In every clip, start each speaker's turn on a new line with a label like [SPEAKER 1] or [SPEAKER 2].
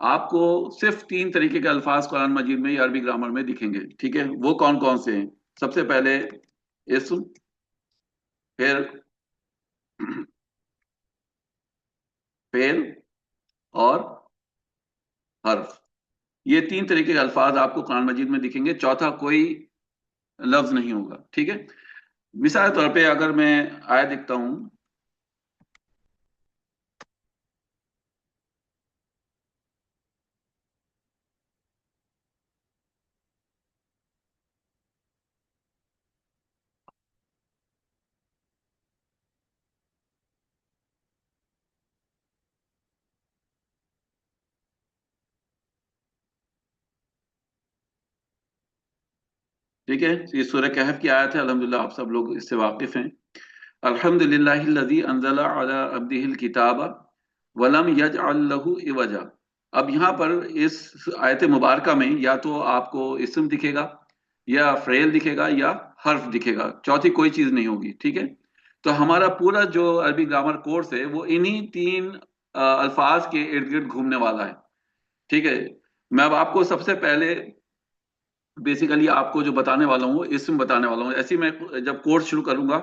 [SPEAKER 1] آپ کو صرف 3 طریقے کے الفاظ قرآن مجید میں یا عربی گرامر میں دکھیں گے، ٹھیک ہے؟ وہ کون کون سے ہیں؟ سب سے پہلے اسم، پھر فعل اور حرف. یہ 3 طریقے کے الفاظ آپ کو قرآن مجید میں دکھیں گے، چوتھا کوئی لفظ نہیں ہوگا، ٹھیک ہے؟ مثال کے طور پہ اگر میں آیت لکھتا ہوں، ٹھیک ہے؟ یہ سورہ کہف کی آیت ہے، الحمدللہ آپ سب لوگ اس سے واقف ہیں. الحمدللہ الذی انزل علی عبدہ الکتاب ولم یجعل لہ عوجا. اب یہاں پر اس آیت مبارکہ میں یا تو آپ کو اسم دکھے گا یا فعل دکھے گا یا حرف دکھے گا، چوتھی کوئی چیز نہیں ہوگی، ٹھیک ہے؟ تو ہمارا پورا جو عربی گرامر کورس ہے وہ انہی 3 الفاظ کے ارد گرد گھومنے والا ہے، ٹھیک ہے؟ میں اب آپ کو سب سے پہلے بیسیکلی آپ کو جو بتانے والا ہوں وہ اسم بتانے والا ہوں. ایسے میں جب کورس شروع کروں گا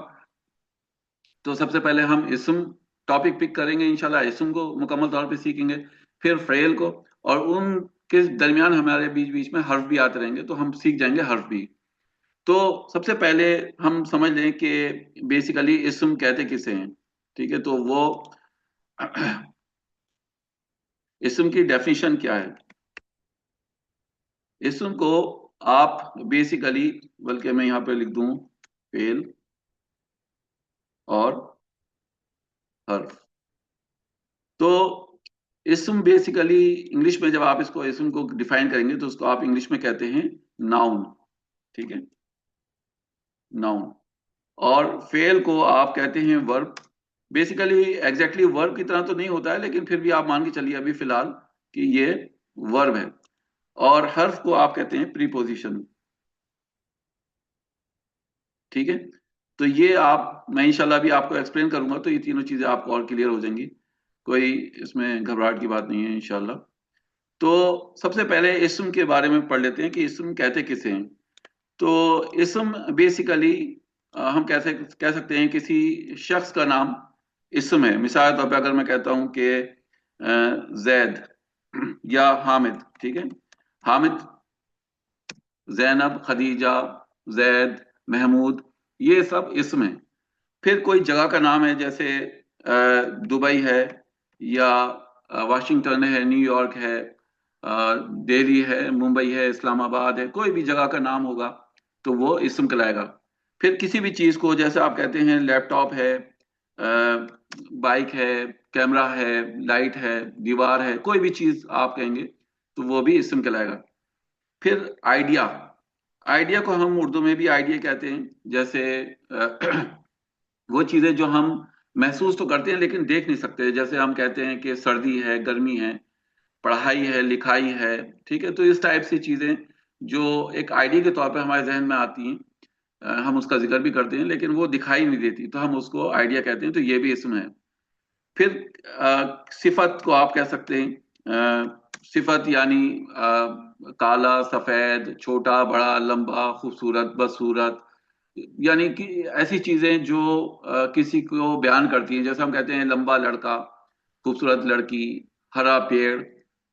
[SPEAKER 1] تو سب سے پہلے ہم اسم ٹاپک پک کریں گے، انشاءاللہ اسم کو مکمل طور پہ سیکھیں گے، پھر فعل کو، اور ان کے درمیان ہمارے بیچ بیچ میں حرف بھی آتے رہیں گے تو ہم سیکھ جائیں گے حرف بھی. تو سب سے پہلے ہم سمجھ لیں کہ بیسیکلی اسم کہتے کسے ہیں، ٹھیک ہے؟ تو وہ اسم کی ڈیفینیشن کیا ہے؟ اسم کو آپ بیسیکلی، بلکہ میں یہاں پہ لکھ دوں فعل اور حرف. تو اسم بیسیکلی انگلش میں جب آپ اس کو اسم کو ڈیفائن کریں گے تو اس کو آپ انگلش میں کہتے ہیں ناؤن، ٹھیک ہے؟ ناؤن. اور فعل کو آپ کہتے ہیں ورب. بیسیکلی ایگزیکٹلی ورب کی طرح تو نہیں ہوتا ہے لیکن پھر بھی آپ مان کے چلیے ابھی فی الحال کہ یہ ورب ہے. اور حرف کو آپ کہتے ہیں پریپوزیشن، ٹھیک ہے؟ تو یہ میں انشاءاللہ ابھی آپ کو ایکسپلین کروں گا تو یہ تینوں چیزیں آپ کو اور کلیئر ہو جائیں گی، کوئی اس میں گھبراہٹ کی بات نہیں ہے انشاءاللہ. تو سب سے پہلے اسم کے بارے میں پڑھ لیتے ہیں کہ اسم کہتے کسے ہیں. تو اسم بیسیکلی ہم کہہ سکتے ہیں کسی شخص کا نام اسم ہے. مثال کے طور پہ اگر میں کہتا ہوں کہ زید یا حامد، ٹھیک ہے؟ حامد، زینب، خدیجہ، زید، محمود، یہ سب اسم ہیں. پھر کوئی جگہ کا نام ہے جیسے دبئی ہے یا واشنگٹن ہے، نیو یارک ہے، دہلی ہے، ممبئی ہے، اسلام آباد ہے، کوئی بھی جگہ کا نام ہوگا تو وہ اسم کہلائے گا. پھر کسی بھی چیز کو جیسے آپ کہتے ہیں لیپ ٹاپ ہے، بائک ہے، کیمرہ ہے، لائٹ ہے، دیوار ہے، کوئی بھی چیز آپ کہیں گے تو وہ بھی اسم کہلائے گا. پھر آئیڈیا کو ہم اردو میں بھی آئیڈیا کہتے ہیں. جیسے وہ چیزیں جو ہم محسوس تو کرتے ہیں لیکن دیکھ نہیں سکتے، جیسے ہم کہتے ہیں کہ سردی ہے، گرمی ہے، پڑھائی ہے، لکھائی ہے، ٹھیک ہے؟ تو اس ٹائپ سے چیزیں جو ایک آئیڈیا کے طور پہ ہمارے ذہن میں آتی ہیں، ہم اس کا ذکر بھی کرتے ہیں لیکن وہ دکھائی نہیں دیتی تو ہم اس کو آئیڈیا کہتے ہیں. تو یہ بھی اسم ہے. پھر صفت کو آپ کہہ سکتے ہیں. صفت یعنی کالا، سفید، چھوٹا، بڑا، لمبا، خوبصورت، بدصورت، یعنی کہ ایسی چیزیں جو کسی کو بیان کرتی ہیں. جیسے ہم کہتے ہیں لمبا لڑکا، خوبصورت لڑکی، ہرا پیڑ،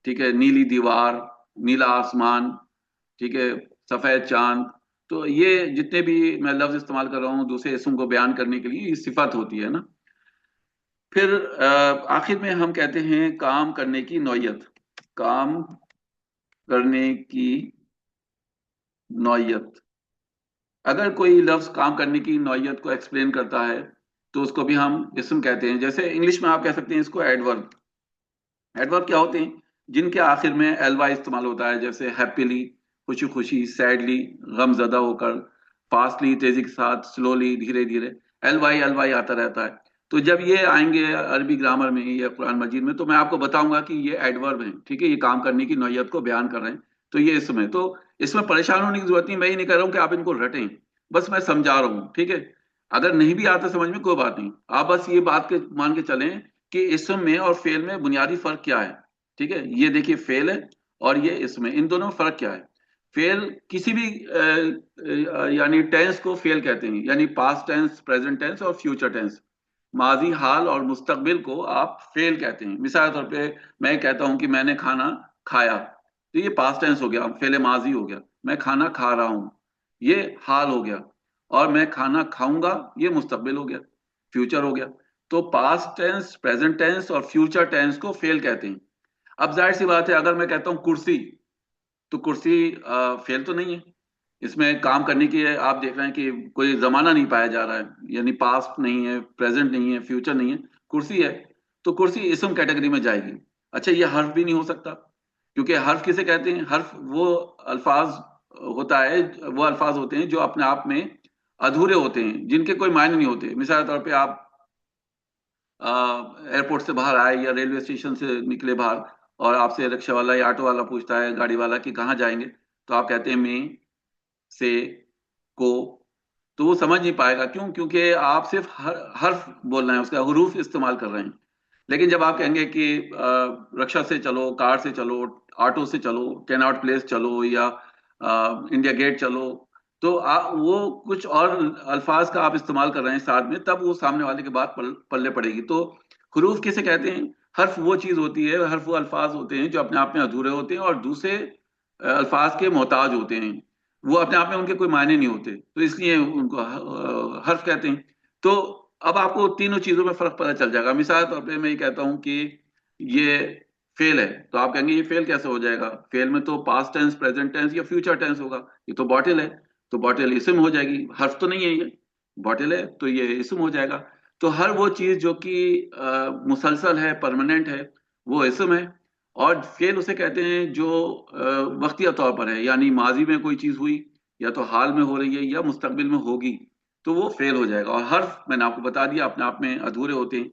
[SPEAKER 1] ٹھیک ہے، نیلی دیوار، نیلا آسمان، ٹھیک ہے، سفید چاند. تو یہ جتنے بھی میں لفظ استعمال کر رہا ہوں دوسرے اسم کو بیان کرنے کے لیے، یہ صفت ہوتی ہے نا. پھر آخر میں ہم کہتے ہیں کام کرنے کی نوعیت. کام کرنے کی نوعیت، اگر کوئی لفظ کام کرنے کی نوعیت کو ایکسپلین کرتا ہے تو اس کو بھی ہم اسم کہتے ہیں. جیسے انگلش میں آپ کہہ سکتے ہیں اس کو ایڈورب. ایڈورب کیا ہوتے ہیں؟ جن کے آخر میں ایل وائی استعمال ہوتا ہے. جیسے ہیپیلی، خوشی خوشی، سیڈلی، غم زدہ ہو کر، فاسٹلی، تیزی کے ساتھ، سلولی، دھیرے دھیرے، ایل وائی آتا رہتا ہے. تو جب یہ آئیں گے عربی گرامر میں یا قرآن مجید میں تو میں آپ کو بتاؤں گا کہ یہ ایڈورب ہیں، ٹھیک ہے؟ یہ کام کرنے کی نوعیت کو بیان کر رہے ہیں تو یہ اسم ہے. تو اس میں پریشان ہونے کی ضرورت نہیں، میں یہ نہیں کہہ رہا ہوں کہ آپ ان کو رٹیں، بس میں سمجھا رہا ہوں، ٹھیک ہے؟ اگر نہیں بھی آتا سمجھ میں کوئی بات نہیں، آپ بس یہ بات مان کے چلیں کہ اسم میں اور فعل میں بنیادی فرق کیا ہے. ٹھیک ہے. یہ دیکھیے فعل ہے اور یہ اسم ہے. ان دونوں میں فرق کیا ہے؟ فعل کسی بھی یعنی ٹینس کو فعل کہتے ہیں، یعنی پاسٹ ٹینس، پریزنٹ ٹینس اور فیوچر ٹینس. ماضی، حال اور مستقبل کو آپ فعل کہتے ہیں. مثال کے طور پہ میں کہتا ہوں کہ میں نے کھانا کھایا، تو یہ پاسٹ ٹینس ہو گیا، فعل ماضی ہو گیا. میں کھانا کھا رہا ہوں، یہ حال ہو گیا. اور میں کھانا کھاؤں گا، یہ مستقبل ہو گیا، فیوچر ہو گیا. تو پاسٹ ٹینس، پریزنٹ ٹینس اور فیوچر ٹینس کو فعل کہتے ہیں. اب ظاہر سی بات ہے، اگر میں کہتا ہوں کرسی، تو کرسی فعل تو نہیں ہے. اس میں کام کرنے کی آپ دیکھ رہے ہیں کہ کوئی زمانہ نہیں پایا جا رہا ہے، یعنی پاسٹ نہیں ہے، پریزنٹ نہیں ہے، فیوچر نہیں ہے، کرسی ہے. تو کرسی اسم کیٹیگری میں جائے گی. اچھا، یہ حرف بھی نہیں ہو سکتا، کیونکہ حرف کسے کہتے ہیں؟ حرف وہ الفاظ ہوتا ہے، وہ الفاظ ہوتے ہیں جو اپنے آپ میں ادھورے ہوتے ہیں، جن کے کوئی معنی نہیں ہوتے. مثال کے طور پہ آپ ایئرپورٹ سے باہر آئے یا ریلوے اسٹیشن سے نکلے باہر، اور آپ سے رکشہ والا یا آٹو والا پوچھتا ہے، گاڑی والا، کہ کہاں جائیں گے، تو آپ کہتے ہیں میں، سے، کو. تو وہ سمجھ نہیں پائے گا. کیوں؟ کیونکہ آپ صرف حرف بول رہے ہیں، اس کا حروف استعمال کر رہے ہیں. لیکن جب آپ کہیں گے کہ رکشہ سے چلو، کار سے چلو، آٹو سے چلو، کیناٹ پلیس چلو، یا انڈیا گیٹ چلو، تو وہ کچھ اور الفاظ کا آپ استعمال کر رہے ہیں ساتھ میں، تب وہ سامنے والے کے بات پلے پڑے گی. تو حروف کسے کہتے ہیں؟ حرف وہ چیز ہوتی ہے، حرف وہ الفاظ ہوتے ہیں جو اپنے آپ میں ادھورے ہوتے ہیں اور دوسرے الفاظ کے محتاج ہوتے ہیں. وہ اپنے آپ میں ان کے کوئی معنی نہیں ہوتے، تو اس لیے ان کو حرف کہتے ہیں. تو اب آپ کو تینوں چیزوں میں فرق پتہ چل جائے گا. مثال طور پہ میں یہ کہتا ہوں کہ یہ فعل ہے، تو آپ کہیں گے یہ فعل کیسے ہو جائے گا؟ فعل میں تو پاسٹ ٹینس، پریزنٹ ٹینس یا فیوچر ٹینس ہوگا. یہ تو باٹل ہے، تو باٹل اسم ہو جائے گی. حرف تو نہیں ہے، یہ باٹل ہے تو یہ اسم ہو جائے گا. تو ہر وہ چیز جو کہ مسلسل ہے، پرماننٹ ہے، وہ اسم ہے. اور فعل اسے کہتے ہیں جو وقتیہ طور پر ہے، یعنی ماضی میں کوئی چیز ہوئی، یا تو حال میں ہو رہی ہے، یا مستقبل میں ہوگی، تو وہ فعل ہو جائے گا. اور حرف میں نے آپ کو بتا دیا اپنے آپ میں ادھورے ہوتے ہیں.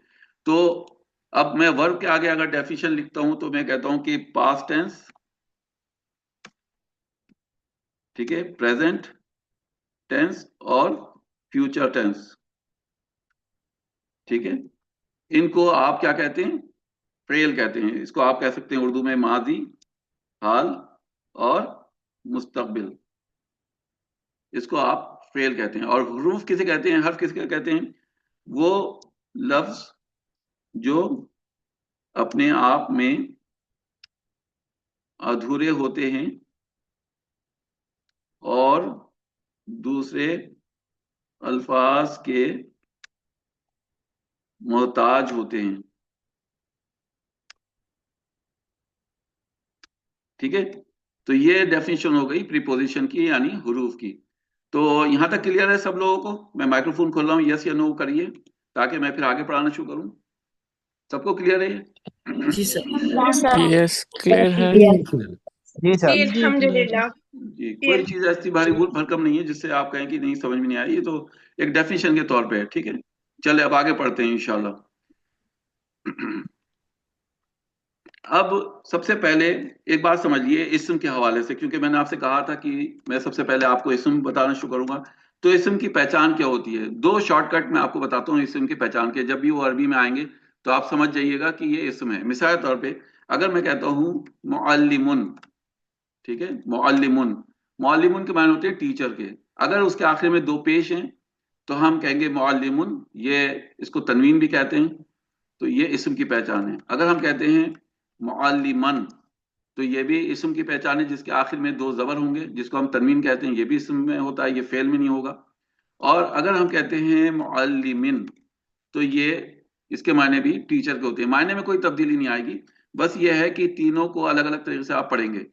[SPEAKER 1] تو اب میں ورب کے آگے اگر ڈیفینیشن لکھتا ہوں تو میں کہتا ہوں کہ پاسٹ ٹینس، ٹھیک ہے، پریزنٹ ٹینس اور فیوچر ٹینس، ٹھیک ہے، ان کو آپ کیا کہتے ہیں؟ فعل کہتے ہیں. اس کو آپ کہہ سکتے ہیں اردو میں ماضی، حال اور مستقبل، اس کو آپ فعل کہتے ہیں. اور حروف کسے کہتے ہیں؟ حرف کسے کہتے ہیں؟ وہ لفظ جو اپنے آپ میں ادھورے ہوتے ہیں اور دوسرے الفاظ کے محتاج ہوتے ہیں. ٹھیک ہے، تو یہ ڈیفینیشن ہو گئی پریپوزیشن کی، یعنی حروف کی. تو یہاں تک کلیئر ہے سب لوگوں کو؟ میں مائکرو فون کھول رہا ہوں، یس یا نو کریے تاکہ میں پھر آگے پڑھانا شروع کروں. سب کو کلیئر ہے یہ؟
[SPEAKER 2] جی سر.
[SPEAKER 3] Yes, sir.
[SPEAKER 4] یس کلیئر ہے.
[SPEAKER 5] جی سر.
[SPEAKER 6] جی الحمدللہ.
[SPEAKER 1] جی، کوئی چیز ایسی بھاری بھول بھرکم نہیں ہے جس سے آپ کہیں کہ نہیں سمجھ میں نہیں آئی. یہ تو ایک ڈیفینیشن کے طور پہ ہے. ٹھیک ہے، چلے اب آگے پڑھتے ہیں انشاءاللہ. اب سب سے پہلے ایک بات سمجھیے اسم کے حوالے سے، کیونکہ میں نے آپ سے کہا تھا کہ میں سب سے پہلے آپ کو اسم بتانا شروع کروں گا. تو اسم کی پہچان کیا ہوتی ہے؟ دو شارٹ کٹ میں آپ کو بتاتا ہوں اسم کی پہچان کے. جب بھی وہ عربی میں آئیں گے تو آپ سمجھ جائیے گا کہ یہ اسم ہے. مثال کے طور پہ اگر میں کہتا ہوں معلمن، ٹھیک ہے، معلمن، معلمن کے معنی ہوتے ہیں ٹیچر کے. اگر اس کے آخر میں دو پیش ہیں تو ہم کہیں گے معلمن، یہ اس کو تنوین بھی کہتے ہیں، تو یہ اسم کی پہچان ہے. اگر ہم کہتے ہیں معلمن، تو یہ بھی اسم کی پہچان ہے جس کے آخر میں دو زبر ہوں گے، جس کو ہم تنوین کہتے ہیں. یہ بھی اسم میں ہوتا ہے، یہ فعل میں نہیں ہوگا. اور اگر ہم کہتے ہیں معلمن، تو یہ اس کے معنی بھی ٹیچر کے ہوتے ہیں. معنی میں کوئی تبدیلی نہیں آئے گی، بس یہ ہے کہ تینوں کو الگ الگ طریقے سے آپ پڑھیں گے.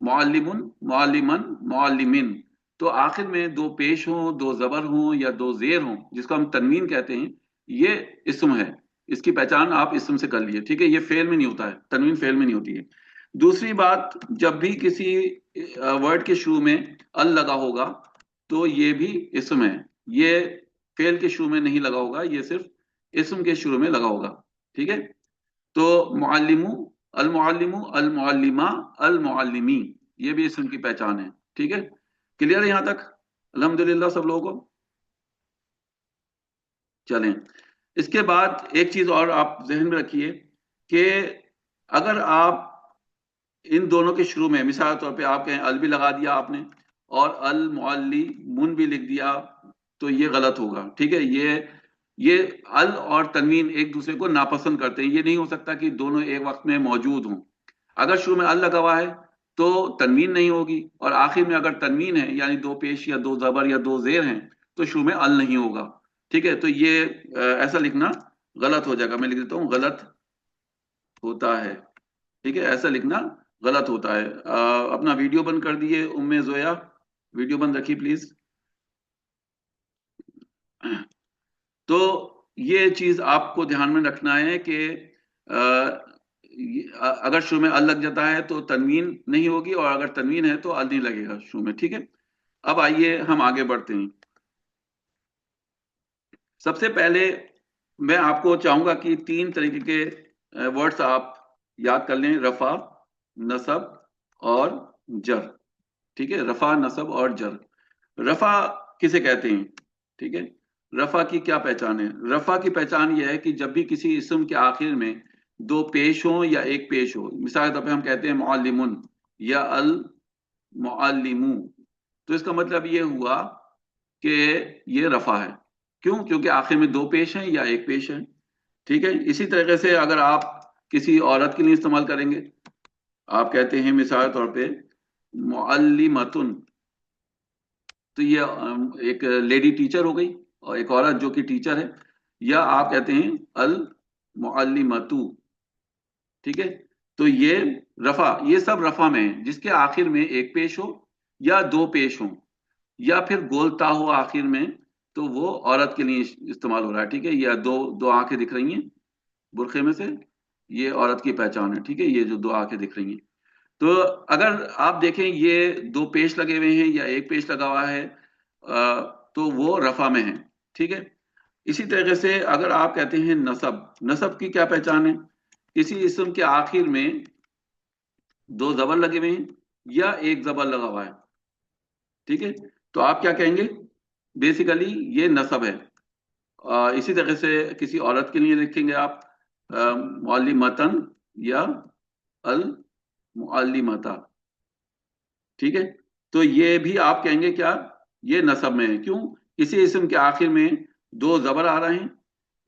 [SPEAKER 1] معلمن، معلمن، معلمن، تو آخر میں دو پیش ہوں، دو زبر ہوں یا دو زیر ہوں، جس کو ہم تنوین کہتے ہیں، یہ اسم ہے. اس کی پہچان آپ اسم سے کر لیے. ٹھیک ہے، یہ فعل میں نہیں ہوتا ہے، تنوین فعل میں نہیں ہوتی ہے. دوسری بات، جب بھی کسی ورڈ کے شروع میں ال لگا ہوگا تو یہ بھی اسم ہے. یہ فعل کے شروع میں نہیں لگا ہوگا، یہ صرف اسم کے شروع میں لگا ہوگا. ٹھیک ہے، تو معلمو، المعلمو، المعلمہ، المعلمی، یہ بھی اسم کی پہچان ہے. ٹھیک ہے، کلیئر ہے یہاں تک الحمدللہ سب لوگوں کو؟ چلیں، اس کے بعد ایک چیز اور آپ ذہن میں رکھیے کہ اگر آپ ان دونوں کے شروع میں مثال طور پہ آپ کہیں ال بھی لگا دیا آپ نے اور المعلمون بھی لکھ دیا تو یہ غلط ہوگا، ٹھیک ہے. یہ ال اور تنوین ایک دوسرے کو ناپسند کرتے ہیں، یہ نہیں ہو سکتا کہ دونوں ایک وقت میں موجود ہوں. اگر شروع میں ال لگا ہوا ہے تو تنوین نہیں ہوگی، اور آخر میں اگر تنوین ہے یعنی دو پیش یا دو زبر یا دو زیر ہیں تو شروع میں ال نہیں ہوگا، ٹھیک ہے. تو یہ ایسا لکھنا غلط ہو جائے گا. میں لکھ دیتا ہوں غلط ہوتا ہے، ٹھیک ہے. ایسا لکھنا غلط ہوتا ہے. اپنا ویڈیو بند کر دیے ام زویا، ویڈیو بند رکھیے پلیز. تو یہ چیز آپ کو دھیان میں رکھنا ہے کہ اگر شروع میں ال لگ جاتا ہے تو تنوین نہیں ہوگی، اور اگر تنوین ہے تو ال نہیں لگے گا شروع میں، ٹھیک ہے. اب آئیے ہم آگے بڑھتے ہیں. سب سے پہلے میں آپ کو چاہوں گا کہ 3 طریقے کے ورڈز آپ یاد کر لیں: رفع، نصب اور جر، ٹھیک ہے. رفع، نصب اور جر. رفع کسے کہتے ہیں؟ ٹھیک ہے. رفع کی کیا پہچان ہے؟ رفع کی پہچان یہ ہے کہ جب بھی کسی اسم کے آخر میں دو پیش ہوں یا ایک پیش ہو، مثال کے طور پہ ہم کہتے ہیں معلمن یا المعلمو، تو اس کا مطلب یہ ہوا کہ یہ رفع ہے. کیوں؟ کیونکہ آخر میں دو پیش ہیں یا ایک پیش ہے، ٹھیک ہے. اسی طریقے سے اگر آپ کسی عورت کے لیے استعمال کریں گے، آپ کہتے ہیں مثال کے طور پہ معلمتن، تو یہ ایک لیڈی ٹیچر ہو گئی اور ایک عورت جو کہ ٹیچر ہے. یا آپ کہتے ہیں المعلمتو، ٹھیک ہے. تو یہ رفع، یہ سب رفع میں ہیں جس کے آخر میں ایک پیش ہو یا دو پیش ہوں یا پھر گولتا ہو آخر میں، تو وہ عورت کے لیے استعمال ہو رہا ہے، ٹھیک ہے. یا دو آنکھیں دکھ رہی ہیں برقعے میں سے، یہ عورت کی پہچان ہے، ٹھیک ہے. یہ جو دو آنکھیں دکھ رہی ہیں، تو اگر آپ دیکھیں یہ دو پیش لگے ہوئے ہیں یا ایک پیش لگا ہوا ہے تو وہ رفع میں ہے، ٹھیک ہے. اسی طریقے سے اگر آپ کہتے ہیں نصب، نصب کی کیا پہچان ہے؟ کسی اسم کے آخر میں دو زبر لگے ہوئے ہیں یا ایک زبر لگا ہوا ہے، ٹھیک ہے. تو آپ کیا کہیں گے؟ بیسیکلی یہ نصب ہے. اسی طریقے سے کسی عورت کے لیے لکھیں گے آپ معلمتن یا المعلمتا، ٹھیک ہے. تو یہ بھی آپ کہیں گے کیا؟ یہ نصب میں ہے. کیوں؟ کسی اسم کے آخر میں دو زبر آ رہے ہیں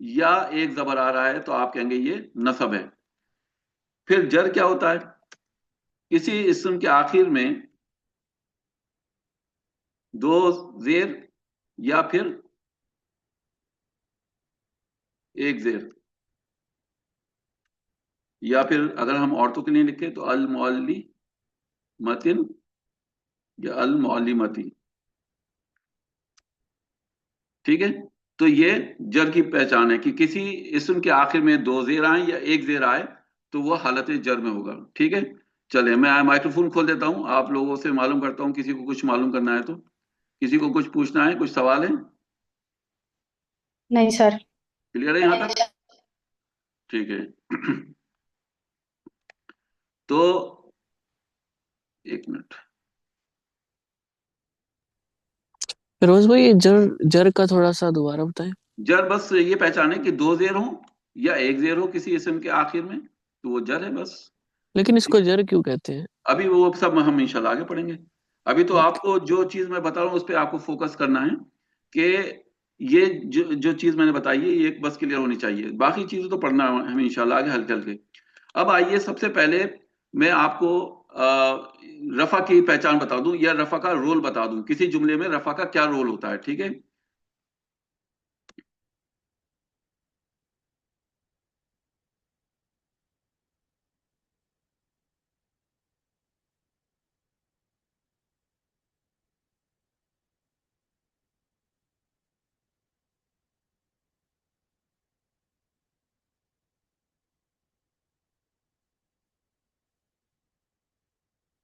[SPEAKER 1] یا ایک زبر آ رہا ہے تو آپ کہیں گے یہ نصب ہے. پھر جر کیا ہوتا ہے؟ کسی اسم کے آخر میں دو زیر یا پھر ایک زیر، یا پھر اگر ہم عورتوں کے لیے لکھیں تو المعلمتن یا المعلمتی، ٹھیک ہے. تو یہ جر کی پہچان ہے کہ کسی اسم کے آخر میں دو زیر آئیں یا ایک زیر آئے تو وہ حالت جر میں ہوگا، ٹھیک ہے. چلے میں مائکرو فون کھول دیتا ہوں، آپ لوگوں سے معلوم کرتا ہوں کسی کو کچھ معلوم کرنا ہے تو. کسی کو کچھ پوچھنا ہے، کچھ سوال ہے؟
[SPEAKER 4] نہیں سر.
[SPEAKER 1] کلیئر ہے یہاں تک؟ ٹھیک ہے. تو ایک منٹ،
[SPEAKER 2] فیروز بھائی یہ جر کا تھوڑا سا دوبارہ بتائیں.
[SPEAKER 1] جر بس یہ پہچانے کہ دو زیر ہوں یا ایک زیر ہو کسی اسم کے آخر میں تو وہ جر ہے بس.
[SPEAKER 2] لیکن اس کو جر کیوں کہتے ہیں؟
[SPEAKER 1] ابھی وہ سب ہم انشاءاللہ آگے پڑھیں گے. ابھی تو آپ کو جو چیز میں بتا رہا ہوں اس پہ آپ کو فوکس کرنا ہے کہ یہ جو چیز میں نے بتائی ہے یہ بس کلیئر ہونی چاہیے، باقی چیزیں تو پڑھنا ہم انشاءاللہ آگے ہلکے ہلکے. اب آئیے سب سے پہلے میں آپ کو رفع کی پہچان بتا دوں یا رفع کا رول بتا دوں. کسی جملے میں رفع کا کیا رول ہوتا ہے، ٹھیک ہے.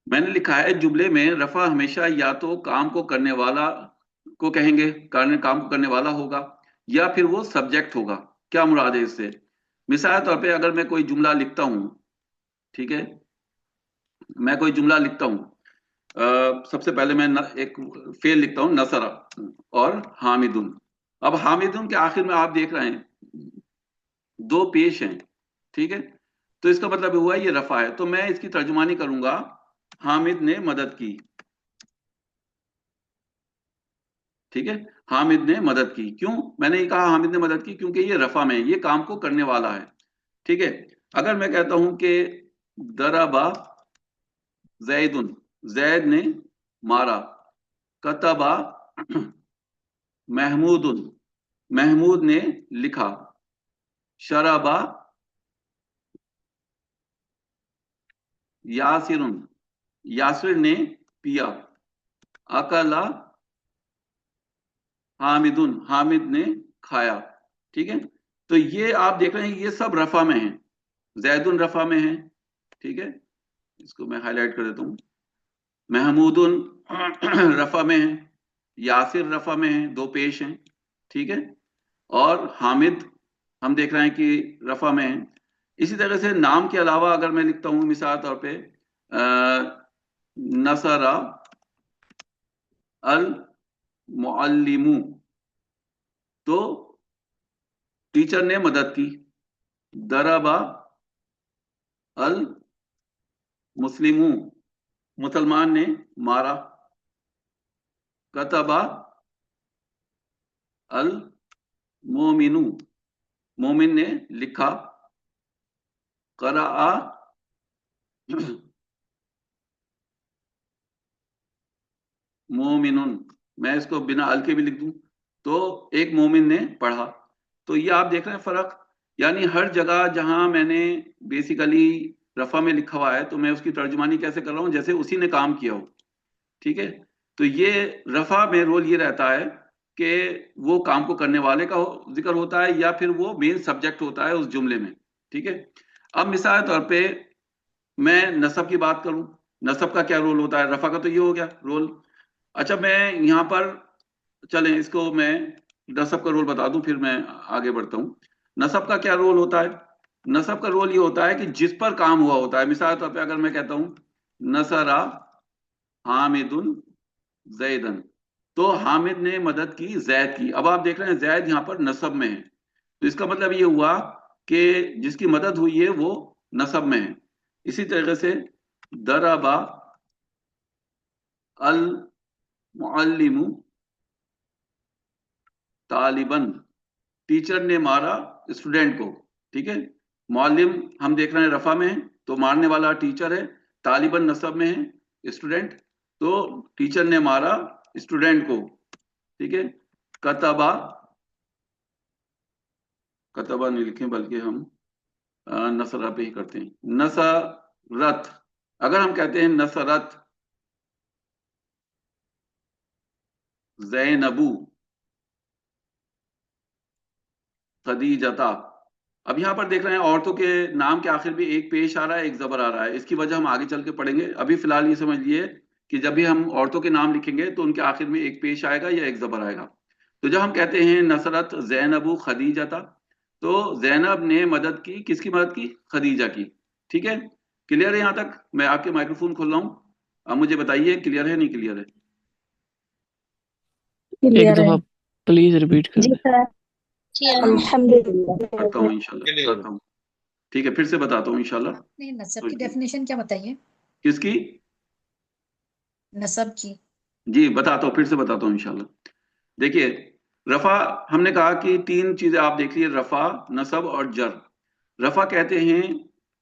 [SPEAKER 1] میں نے لکھا ہے جملے میں رفع ہمیشہ یا تو کام کو کرنے والا کو کہیں گے، کام کو کرنے والا ہوگا، یا پھر وہ سبجیکٹ ہوگا. کیا مراد ہے اس سے؟ مثال طور پہ اگر میں کوئی جملہ لکھتا ہوں، ٹھیک ہے، میں کوئی جملہ لکھتا ہوں، سب سے پہلے میں ایک فعل لکھتا ہوں نصر اور حامدن. اب حامدن کے آخر میں آپ دیکھ رہے ہیں دو پیش ہیں، ٹھیک ہے. تو اس کا مطلب ہوا یہ رفع ہے. تو میں اس کی ترجمانی کروں گا حامد نے مدد کی. ٹھیک ہے, حامد نے مدد کی. کیوں میں نے یہ کہا حامد نے مدد کی؟ کیونکہ یہ رفع میں ہے, یہ کام کو کرنے والا ہے. ٹھیک ہے, اگر میں کہتا ہوں کہ ضربا زیدن, زید نے مارا, کتبا محمود, محمود نے لکھا, شربا یاسر, یاسر نے پیا, اکلا حامد, حامد نے کھایا. ٹھیک ہے, تو یہ آپ دیکھ رہے ہیں یہ سب رفع میں ہیں. زید رفع میں ہے. ٹھیک ہے, اس کو میں ہائی لائٹ کر دیتا ہوں. محمود رفع میں ہے, یاسر رفع میں ہیں, دو پیش ہیں. ٹھیک ہے, اور حامد ہم دیکھ رہے ہیں کہ رفع میں ہیں. اسی طرح سے نام کے علاوہ اگر میں لکھتا ہوں مثال طور پہ نصر المعلم, تو ٹیچر نے مدد کی. ضرب المسلم, مسلمان نے مارا. کتب المومن, مومن نے لکھا. قرأ مومن, میں اس کو بنا ال کے بھی لکھ دوں تو ایک مومن نے پڑھا. تو یہ آپ دیکھ رہے ہیں فرق, یعنی ہر جگہ جہاں میں نے بیسیکلی رفع میں لکھا ہوا ہے تو میں اس کی ترجمانی کیسے کر رہا ہوں, جیسے اسی نے کام کیا ہو. ٹھیک ہے, تو یہ رفع میں رول یہ رہتا ہے کہ وہ کام کو کرنے والے کا ذکر ہوتا ہے یا پھر وہ مین سبجیکٹ ہوتا ہے اس جملے میں. ٹھیک ہے, اب مثال طور پہ میں نصب کی بات کروں, نصب کا کیا رول ہوتا ہے؟ رفع کا تو یہ ہو گیا رول. اچھا میں یہاں پر چلیں اس کو میں نصب کا رول بتا دوں پھر میں آگے بڑھتا ہوں. نصب کا کیا رول ہوتا ہے؟ نصب کا رول یہ ہوتا ہے کہ جس پر کام ہوا ہوتا ہے. مثال طور پہ اگر میں کہتا ہوں نصر حامد زیدن, تو حامد نے مدد کی زید کی. اب آپ دیکھ رہے ہیں زید یہاں پر نصب میں ہے, تو اس کا مطلب یہ ہوا کہ جس کی مدد ہوئی ہے وہ نصب میں ہے. اسی طریقے سے ضرب المعلم طالباً, ٹیچر نے مارا اسٹوڈنٹ کو. ٹھیک ہے, معلم ہم دیکھ رہے ہیں رفع میں ہے تو مارنے والا ٹیچر ہے, طالباً نصب میں ہے اسٹوڈنٹ, تو ٹیچر نے مارا اسٹوڈنٹ کو. ٹھیک ہے, کتبا, کتبا نہیں لکھیں بلکہ ہم نصرہ پہ ہی کرتے ہیں. نصرت, اگر ہم کہتے ہیں نصرت زینبو خدیجتا, اب یہاں پر دیکھ رہے ہیں عورتوں کے نام کے آخر بھی ایک پیش آ رہا ہے, ایک زبر آ رہا ہے. اس کی وجہ ہم آگے چل کے پڑھیں گے. ابھی فی الحال یہ سمجھ لیے کہ جب بھی ہم عورتوں کے نام لکھیں گے تو ان کے آخر میں ایک پیش آئے گا یا ایک زبر آئے گا. تو جب ہم کہتے ہیں نصرت زینب خدیجتا, تو زینب نے مدد کی, کس کی مدد کی؟ خدیجہ کی. ٹھیک ہے, کلیئر ہے یہاں تک؟ میں آپ کے مائکرو فون کھول رہا ہوں, اب مجھے بتائیے کلیئر ہے نہیں کلیئر ہے؟
[SPEAKER 2] ایک دفعہ پلیز ریپیٹ کر
[SPEAKER 4] جی
[SPEAKER 2] دیں.
[SPEAKER 4] سر,
[SPEAKER 3] جی
[SPEAKER 4] الحمدللہ.
[SPEAKER 1] کرتا ہوں انشاءاللہ, کرتا ہوں. ٹھیک ہے, پھر سے بتاتا ہوں انشاءاللہ.
[SPEAKER 6] آپ نے نصب کی ڈیفینیشن کیا بتائیے؟
[SPEAKER 1] کس کی؟
[SPEAKER 6] نصب کی.
[SPEAKER 1] جی بتاتا ہوں, پھر سے بتاتا ہوں انشاءاللہ. دیکھیے رفع ہم نے کہا کہ تین چیزیں آپ دیکھ لیے, رفع, نصب اور جر. رفع کہتے ہیں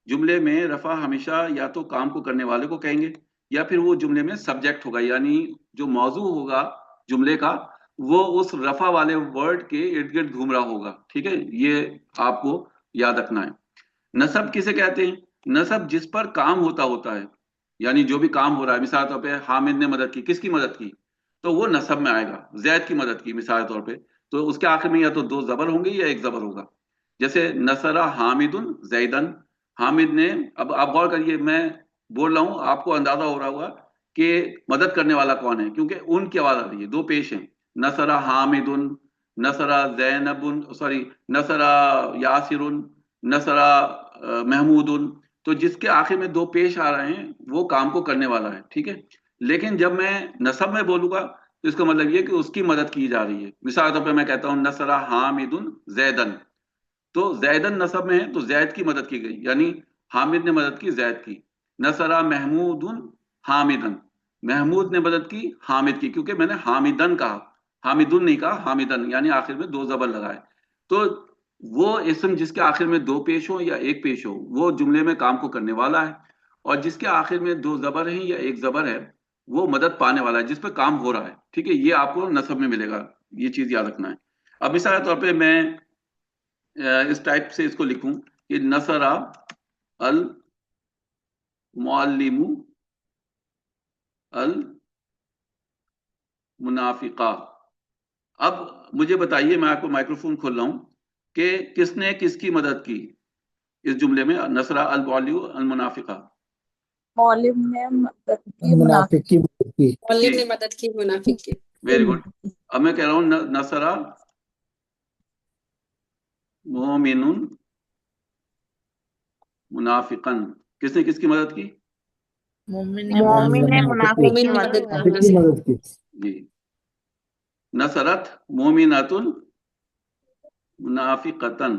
[SPEAKER 1] جملے میں رفع ہمیشہ یا تو کام کو کرنے والے کو کہیں گے یا پھر وہ جملے میں سبجیکٹ ہوگا, یعنی جو موضوع ہوگا جملے کا وہ اس رفع والے ورڈ کے ارد گرد گھوم رہا ہوگا. ٹھیک ہے, یہ آپ کو یاد رکھنا ہے. نصب کسے کہتے ہیں؟ نصب جس پر کام ہوتا ہے, یعنی جو بھی کام ہو رہا ہے. مثال طور پہ حامد نے مدد کی, کس کی مدد کی؟ تو وہ نصب میں آئے گا. زید کی مدد کی مثال طور پہ, تو اس کے آخر میں یا تو دو زبر ہوں گے یا ایک زبر ہوگا. جیسے نصر حامد زیدن, حامد نے, اب آپ غور کریے میں بول رہا ہوں آپ کو اندازہ ہو رہا ہوگا کہ مدد کرنے والا کون ہے, کیونکہ ان کی آواز آ رہی ہے, دو پیش ہیں. نصر حامد, نصر زینب, سوری نصر یاسر, نصر محمود, تو جس کے آخر میں دو پیش آ رہے ہیں وہ کام کو کرنے والا ہے. ٹھیک ہے, لیکن جب میں نصب میں بولوں گا تو اس کا مطلب یہ کہ اس کی مدد کی جا رہی ہے. مثال طور پہ میں کہتا ہوں نصر حامد زیدن, تو زیدن نصب میں ہے تو زید کی مدد کی گئی, یعنی حامد نے مدد کی زید کی. نصرہ محمود حامدن، محمود نے مدد کی حامد کی، کیونکہ میں نے حامدن کہا، حامدن نہیں کہا، حامدن، یعنی آخر میں 2 زبر لگائے. تو وہ اسم جس کے آخر میں 2 پیش ہو یا 1 پیش ہو وہ جملے میں کام کو کرنے والا ہے، اور جس کے آخر میں 2 زبر ہیں یا 1 زبر ہے وہ مدد پانے والا ہے جس پہ کام ہو رہا ہے. ٹھیک ہے، یہ آپ کو نصب میں ملے گا، یہ چیز یاد رکھنا ہے. اب مثال کے طور پہ میں اس ٹائپ سے اس کو لکھوں کہ نصرہ المعلم المنافقہ. اب مجھے بتائیے، میں آپ کو مائکروفون کھول رہا ہوں، کہ کس نے کس کی مدد کی اس جملے میں؟ نصرہ المعلم المنافقہ،
[SPEAKER 4] مولم نے مدد کی
[SPEAKER 5] منافق کی مدد کی.
[SPEAKER 7] مولم نے مدد کی منافق کی.
[SPEAKER 1] Very good. اب میں کہہ رہا ہوں نصرہ مومن منافقن، کس نے کس کی مدد کی؟
[SPEAKER 8] مومن
[SPEAKER 5] مومن
[SPEAKER 8] نے
[SPEAKER 5] نے
[SPEAKER 8] منافق
[SPEAKER 5] منافق
[SPEAKER 8] کی
[SPEAKER 7] مومن
[SPEAKER 8] مدد
[SPEAKER 7] مدد
[SPEAKER 5] منافق کی مدد کی.
[SPEAKER 1] جی. نصرت مومنات منافقتن،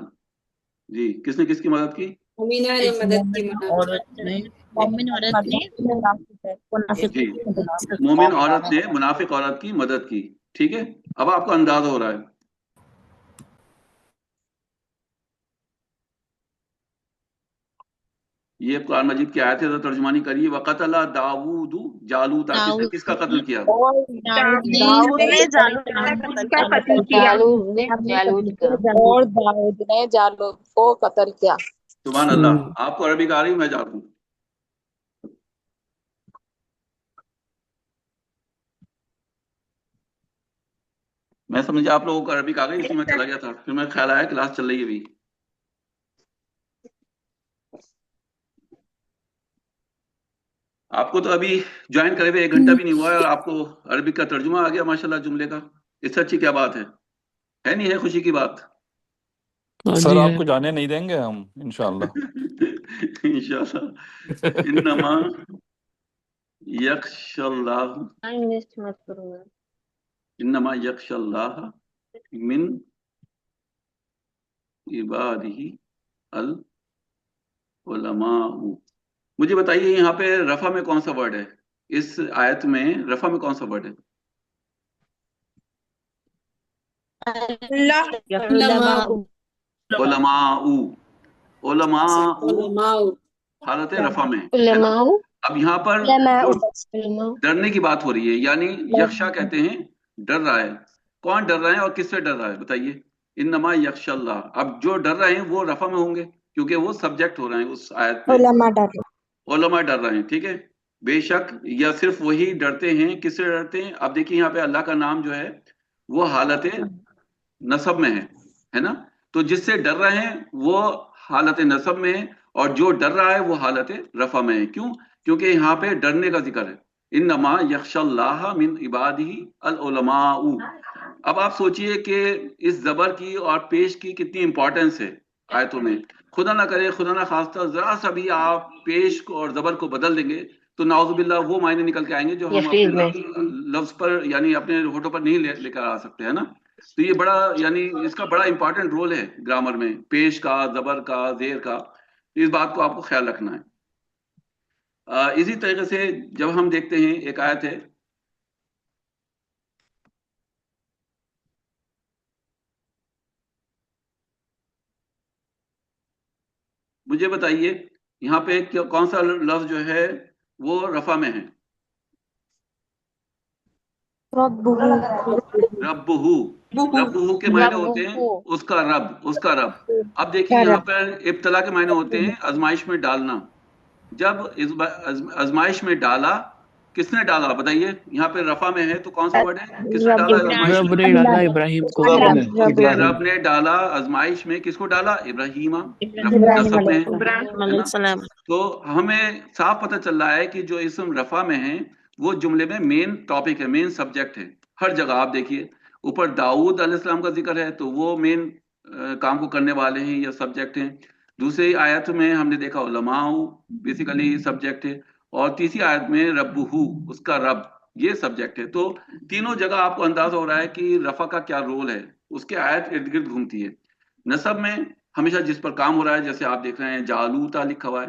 [SPEAKER 1] جی کس نے کس کی مدد کی؟
[SPEAKER 7] مومنہ نے مدد کی منافق.
[SPEAKER 8] عورت نے مومن عورت نے
[SPEAKER 4] منافق
[SPEAKER 1] جی، مومن عورت نے منافق عورت کی مدد کی. ٹھیک ہے، اب آپ کو اندازہ ہو رہا ہے. یہ قرآن مجید کی آیت ہے، ذرا ترجمانی کریے. وقتل داؤد جالوت، کس نے کس کا قتل کیا؟
[SPEAKER 8] داؤد نے جالوت کا قتل کیا.
[SPEAKER 3] جالوت نے جالوت کا.
[SPEAKER 4] اور داؤد نے جالوت کو قتل کیا.
[SPEAKER 1] سبحان اللہ. آپ کو عربی آ رہی؟ میں جا رہا ہوں. میں سمجھا آپ لوگوں کو عربی آ گئی، اس میں چلا گیا تھا، پھر میں خیال آیا کلاس چل رہی ہے ابھی. آپ کو تو ابھی جوائن کرے ہوئے 1 گھنٹہ بھی نہیں ہوا ہے اور آپ کو عربی کا ترجمہ آ گیا ماشاءاللہ جملے کا. اس سے اچھی کیا بات ہے نہیں ہے خوشی کی بات؟
[SPEAKER 9] سر آپ کو جانے نہیں دیں گے ہم انشاءاللہ.
[SPEAKER 1] انشاءاللہ. انما یخشى اللہ،
[SPEAKER 3] انگلش مت کرو نا.
[SPEAKER 1] انما یخشى اللہ من عبادہ العلماء. مجھے بتائیے یہاں پہ رفع میں کون سا ورڈ ہے؟ اس آیت میں رفع میں کون سا ورڈ ہے؟ علماء. علماء حالت رفع میں.
[SPEAKER 3] علماء.
[SPEAKER 1] اب یہاں پر
[SPEAKER 3] علماء.
[SPEAKER 1] ڈرنے کی بات ہو رہی ہے، یعنی یخشا کہتے ہیں ڈر رہا ہے. کون ڈر رہا ہے اور کس سے ڈر رہا ہے بتائیے؟ انما یخشى اللہ. اب جو ڈر رہے ہیں وہ رفع میں ہوں گے کیونکہ وہ سبجیکٹ ہو رہے ہیں اس آیت میں. علماء ڈر رہے ہیں. ٹھیک ہے، بے شک یا صرف وہی ڈرتے ہیں. کس سے ڈرتے ہیں؟ اب دیکھیے یہاں پہ اللہ کا نام جو ہے وہ حالت نصب میں ہے نا. تو جس سے ڈر رہے ہیں وہ حالت نصب میں ہے، اور جو ڈر رہا ہے وہ حالت رفع میں ہے. کیوں؟ کیونکہ یہاں پہ ڈرنے کا ذکر ہے. انما یخشى اللہ من عبادہ العلماء. اب آپ سوچئے کہ اس زبر کی اور پیش کی کتنی امپورٹنس ہے آیتوں میں. خدا نہ کرے، خدا نہ خواستہ ذرا سا بھی آپ پیش کو اور زبر کو بدل دیں گے تو نعوذ باللہ وہ معنی نکل کے آئیں گے جو ہم
[SPEAKER 3] یقین
[SPEAKER 1] اپنے
[SPEAKER 3] میں.
[SPEAKER 1] لفظ پر یعنی اپنے ہونٹوں پر نہیں لے کر آ سکتے، ہے نا. تو یہ بڑا یعنی اس کا بڑا امپورٹنٹ رول ہے گرامر میں، پیش کا، زبر کا، زیر کا. اس بات کو آپ کو خیال رکھنا ہے. اسی طریقے سے جب ہم دیکھتے ہیں ایک آیت ہے مجھے بتائیے یہاں پہ کون سا لفظ جو ہے وہ رفع میں ہے؟ ربہ. ربہ کے معنی ہوتے ہیں اس کا رب، اس کا رب. اب دیکھیے یہاں پر ابتلا کے معنی ہوتے ہیں آزمائش میں ڈالنا. جب آزمائش میں ڈالا، کس نے ڈالا بتائیے؟ یہاں پہ رفع میں ہے تو کون سا ورڈ ہے؟ کس نے ڈالا آزمائش
[SPEAKER 2] رب
[SPEAKER 1] میں؟
[SPEAKER 2] نے ڈالا ابراہیم کو.
[SPEAKER 1] ٹھیک ہے، رب نے ڈالا آزمائش میں. کس کو ڈالا؟ ابراہیم. نصب میں ہے نا؟ تو ہمیں صاف پتہ چل رہا ہے کہ جو اسم رفع میں ہے وہ جملے میں مین ٹاپک ہے، مین سبجیکٹ ہے. ہر جگہ آپ دیکھیے اوپر داؤد علیہ السلام کا ذکر ہے تو وہ مین کام کو کرنے والے ہیں یا سبجیکٹ ہیں. دوسری آیت میں ہم نے دیکھا علماء بیسیکلی سبجیکٹ ہے، اور تیسری آیت میں ربہ اس کا رب یہ سبجیکٹ ہے. تو تینوں جگہ آپ کو اندازہ ہو رہا ہے کہ رفع کا کیا رول ہے، اس کے آیت ارد گرد گھومتی ہے. نصب میں ہمیشہ جس پر کام ہو رہا ہے، جیسے آپ دیکھ رہے ہیں جالوتا لکھا ہوا ہے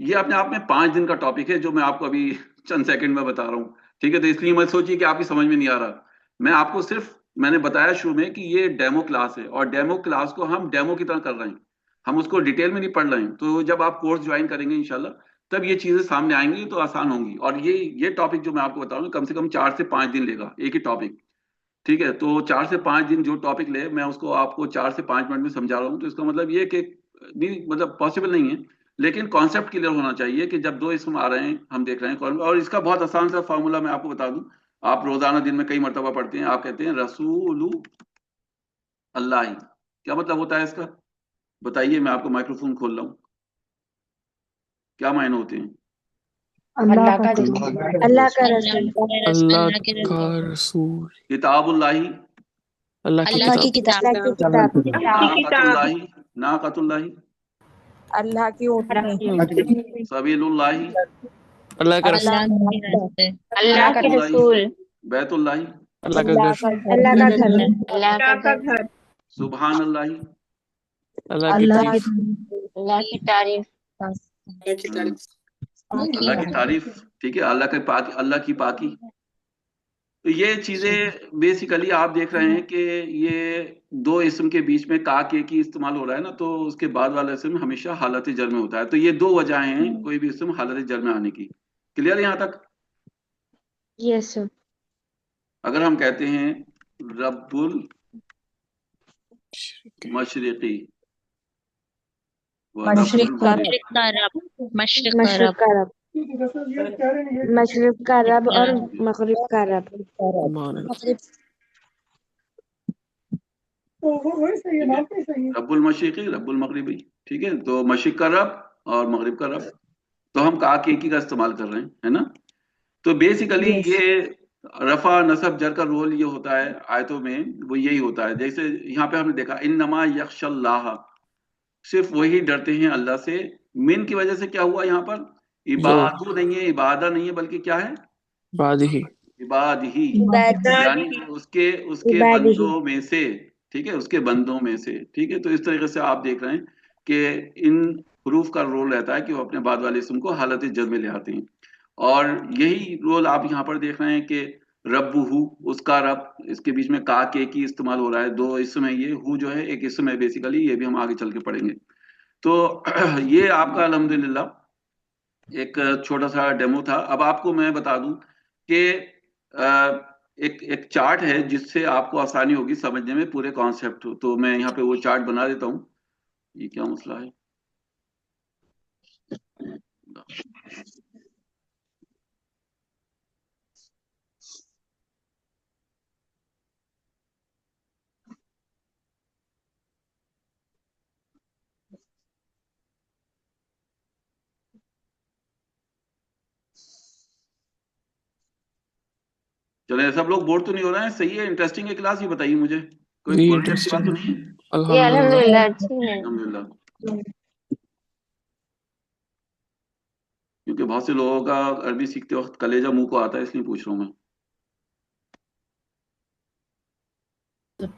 [SPEAKER 1] یہ اپنے آپ میں 5 دن کا ٹاپک ہے جو میں آپ کو ابھی چند سیکنڈ میں بتا رہا ہوں. ٹھیک ہے، تو اس لیے مت سوچیے کہ آپ کی سمجھ میں نہیں آ رہا. میں آپ کو صرف میں نے بتایا شروع میں کہ یہ ڈیمو کلاس ہے، اور ڈیمو کلاس کو ہم ڈیمو کی طرح کر رہے ہیں، ہم اس کو ڈیٹیل میں نہیں پڑھ رہے ہیں. تو جب آپ کورس جوائن کریں گے انشاءاللہ تب یہ چیزیں سامنے آئیں گی تو آسان ہوں گی. اور یہ ٹاپک جو میں آپ کو بتا رہا ہوں کم سے کم 4 سے 5 دن لے گا ایک ہی ٹاپک. ٹھیک ہے، تو 4 سے 5 دن جو ٹاپک لے میں اس کو آپ کو 4 سے 5 منٹ میں سمجھا رہا ہوں. تو اس کا مطلب یہ کہ نہیں، مطلب پاسبل نہیں ہے، لیکن کانسیپٹ کلیئر ہونا چاہیے کہ جب 2 اسم آ رہے ہیں ہم دیکھ رہے ہیں. اور اس کا بہت آسان سا فارمولا میں آپ کو بتا دوں. آپ روزانہ دن میں کئی مرتبہ پڑھتے ہیں، آپ کہتے ہیں رسول اللہ. کیا مطلب ہوتا ہے اس کا؟ بتائیے، میں آپ کو مائکرو فون کھول رہا ہوں. کیا معنی ہوتے ہیں؟
[SPEAKER 3] اللہ کا رسول.
[SPEAKER 6] اللہ کا رسول.
[SPEAKER 2] اللہ کا رسول.
[SPEAKER 1] کتاب اللہ.
[SPEAKER 2] اللہ کی
[SPEAKER 6] اللہ کی
[SPEAKER 2] کتاب.
[SPEAKER 6] کتاب.
[SPEAKER 4] اللہ کی کتاب.
[SPEAKER 3] کی
[SPEAKER 1] ناقۃ
[SPEAKER 3] کتاب.
[SPEAKER 1] اللہ. ناقۃ اللہ.
[SPEAKER 4] اللہ کی اونٹنی.
[SPEAKER 1] سبیل اللہ.
[SPEAKER 2] اللہ کا رسول.
[SPEAKER 4] اللہ کا راستہ.
[SPEAKER 3] اللہ کے
[SPEAKER 1] اللہ.
[SPEAKER 3] رسول.
[SPEAKER 1] بیت اللہ.
[SPEAKER 2] اللہ کا
[SPEAKER 4] اللہ
[SPEAKER 2] گھر.
[SPEAKER 4] کا گھر.
[SPEAKER 6] اللہ کا گھر.
[SPEAKER 3] اللہ کا گھر.
[SPEAKER 1] سبحان اللہ.
[SPEAKER 2] اللہ کی
[SPEAKER 4] اللہ
[SPEAKER 2] تعریف.
[SPEAKER 3] اللہ کی تعریف.
[SPEAKER 7] اللہ کی تعریف.
[SPEAKER 1] اللہ کی تعریف. ٹھیک ہے، اللہ کے پاک، اللہ کی پاکی. تو یہ چیزیں بیسیکلی آپ دیکھ رہے ہیں کہ یہ 2 اسم کے بیچ میں کا کے کی استعمال ہو رہا ہے نا، تو اس کے بعد والا اسم ہمیشہ حالت جر میں ہوتا ہے. تو یہ 2 وجہ ہیں کوئی بھی اسم حالت جر میں آنے کی. کلیئر یہاں تک؟
[SPEAKER 6] یس سر.
[SPEAKER 1] اگر ہم کہتے ہیں رب المشرقی و رب
[SPEAKER 4] مشرق کا
[SPEAKER 1] المغرب.
[SPEAKER 8] کا رب. مشرق کا
[SPEAKER 6] مشرق
[SPEAKER 8] رب.
[SPEAKER 6] کا رب. مشرق کا رب اور مغرب کا رب.
[SPEAKER 2] سبحان اللہ.
[SPEAKER 1] رب المشرقی رب المغربی. ٹھیک ہے، تو مشرق کا رب اور مغرب کا رب. تو ہم کا کے کی کا استعمال کر رہے ہیں، ہے نا. تو بیسیکلی
[SPEAKER 6] Yes.
[SPEAKER 1] یہ رفع نصب جر کا رول یہ ہوتا ہے آیتوں میں، وہ یہی ہوتا ہے. جیسے یہاں پہ ہم نے دیکھا انما یخشى اللہ، صرف وہی ڈرتے ہیں اللہ سے. من کی وجہ سے کیا ہوا یہاں پر؟ عبادو نہیں ہے، عبادہ نہیں ہے، بلکہ کیا ہے؟
[SPEAKER 2] بعد ہی.
[SPEAKER 1] عباد ہی، یعنی اس کے
[SPEAKER 6] عباد ہی.
[SPEAKER 1] بندوں میں سے. ٹھیک ہے، اس کے بندوں میں سے. ٹھیک ہے، تو اس طریقے سے آپ دیکھ رہے ہیں کہ ان حروف کا رول رہتا ہے کہ وہ اپنے بعد والے اسم کو حالت جر میں لے آتے ہیں. اور یہی رول آپ یہاں پر دیکھ رہے ہیں کہ رب ہو، اس کا رب، اس کے بیچ میں کا کے کی استعمال ہو رہا ہے. 2 اسم ہے، یہ ہو جو ہے ایک اسم ہے بیسیکلی، یہ بھی ہم آگے چل کے پڑھیں گے. تو یہ آپ کا الحمدللہ ایک چھوٹا سا ڈیمو تھا. اب آپ کو میں بتا دوں کہ ایک چارٹ ہے جس سے آپ کو آسانی ہوگی سمجھنے میں پورے کانسیپٹ. تو میں یہاں پہ وہ چارٹ بنا دیتا ہوں. یہ کیا مسئلہ ہے؟ چلے، سب لوگ بور تو نہیں ہو رہے ہیں؟ صحیح ہے، انٹرسٹنگ ہے کلاس. یہ بتائیے مجھے کوئی
[SPEAKER 2] جی
[SPEAKER 1] بولنے کی بات تو
[SPEAKER 2] انٹرسٹنگ.
[SPEAKER 1] نہیں ہے؟
[SPEAKER 3] یہ
[SPEAKER 2] الحمدللہ.
[SPEAKER 3] الحمدللہ اچھی ہے.
[SPEAKER 1] الحمدللہ. کیونکہ بہت سے لوگوں کا عربی سیکھتے وقت کلیجہ منہ کو آتا ہے، اس لیے پوچھ رہا ہوں میں.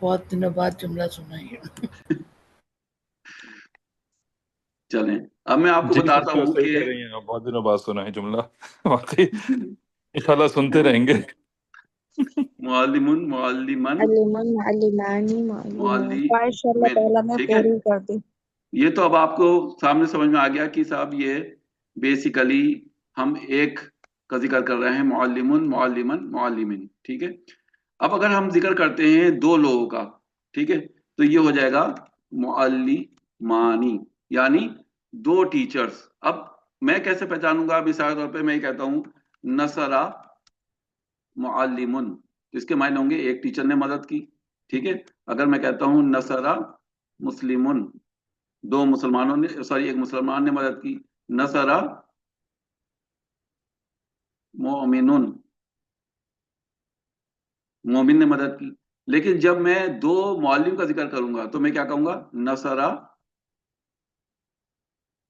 [SPEAKER 10] بہت دنوں بعد جملہ سنا ہے.
[SPEAKER 1] چلیں، اب میں آپ کو
[SPEAKER 9] جی
[SPEAKER 1] بتاتا ہوں
[SPEAKER 9] صحیح
[SPEAKER 1] کہ
[SPEAKER 9] کہہ رہی ہیں آپ، بہت دنوں بعد سنا ہے جملہ. واقعی انشاءاللہ سنتے رہیں گے.
[SPEAKER 1] معلمن، معلمن،
[SPEAKER 6] علمن، معلمانی، معلمون.
[SPEAKER 4] خواہش اللہ
[SPEAKER 1] معلمن.
[SPEAKER 4] تعالیٰ نے
[SPEAKER 1] ٹھیک ہے،
[SPEAKER 4] پوری کر دی.
[SPEAKER 1] یہ تو اب آپ کو سامنے سمجھ میں آ گیا کہ صاحب یہ بیسیکلی ہم ایک کا ذکر کر رہے ہیں، معلمن، معلمن، معلمن. ٹھیک ہے، اب اگر ہم ذکر کرتے ہیں 2 لوگوں کا، ٹھیک ہے، تو یہ ہو جائے گا معلمانی، یعنی 2 ٹیچرز. اب میں کیسے پہچانوں گا؟ مثال کے طور پہ میں یہ کہتا ہوں نصرہ معلمن، تو اس کے معنی ہوں گے ایک ٹیچر نے مدد کی. ٹھیک ہے، اگر میں کہتا ہوں نصرہ مسلمن، 2 مسلمانوں نے، ایک مسلمان نے مدد کی. نصرہ مومنن، مومن نے مدد کی. لیکن جب میں 2 معلم کا ذکر کروں گا تو میں کیا کہوں گا؟ نصرہ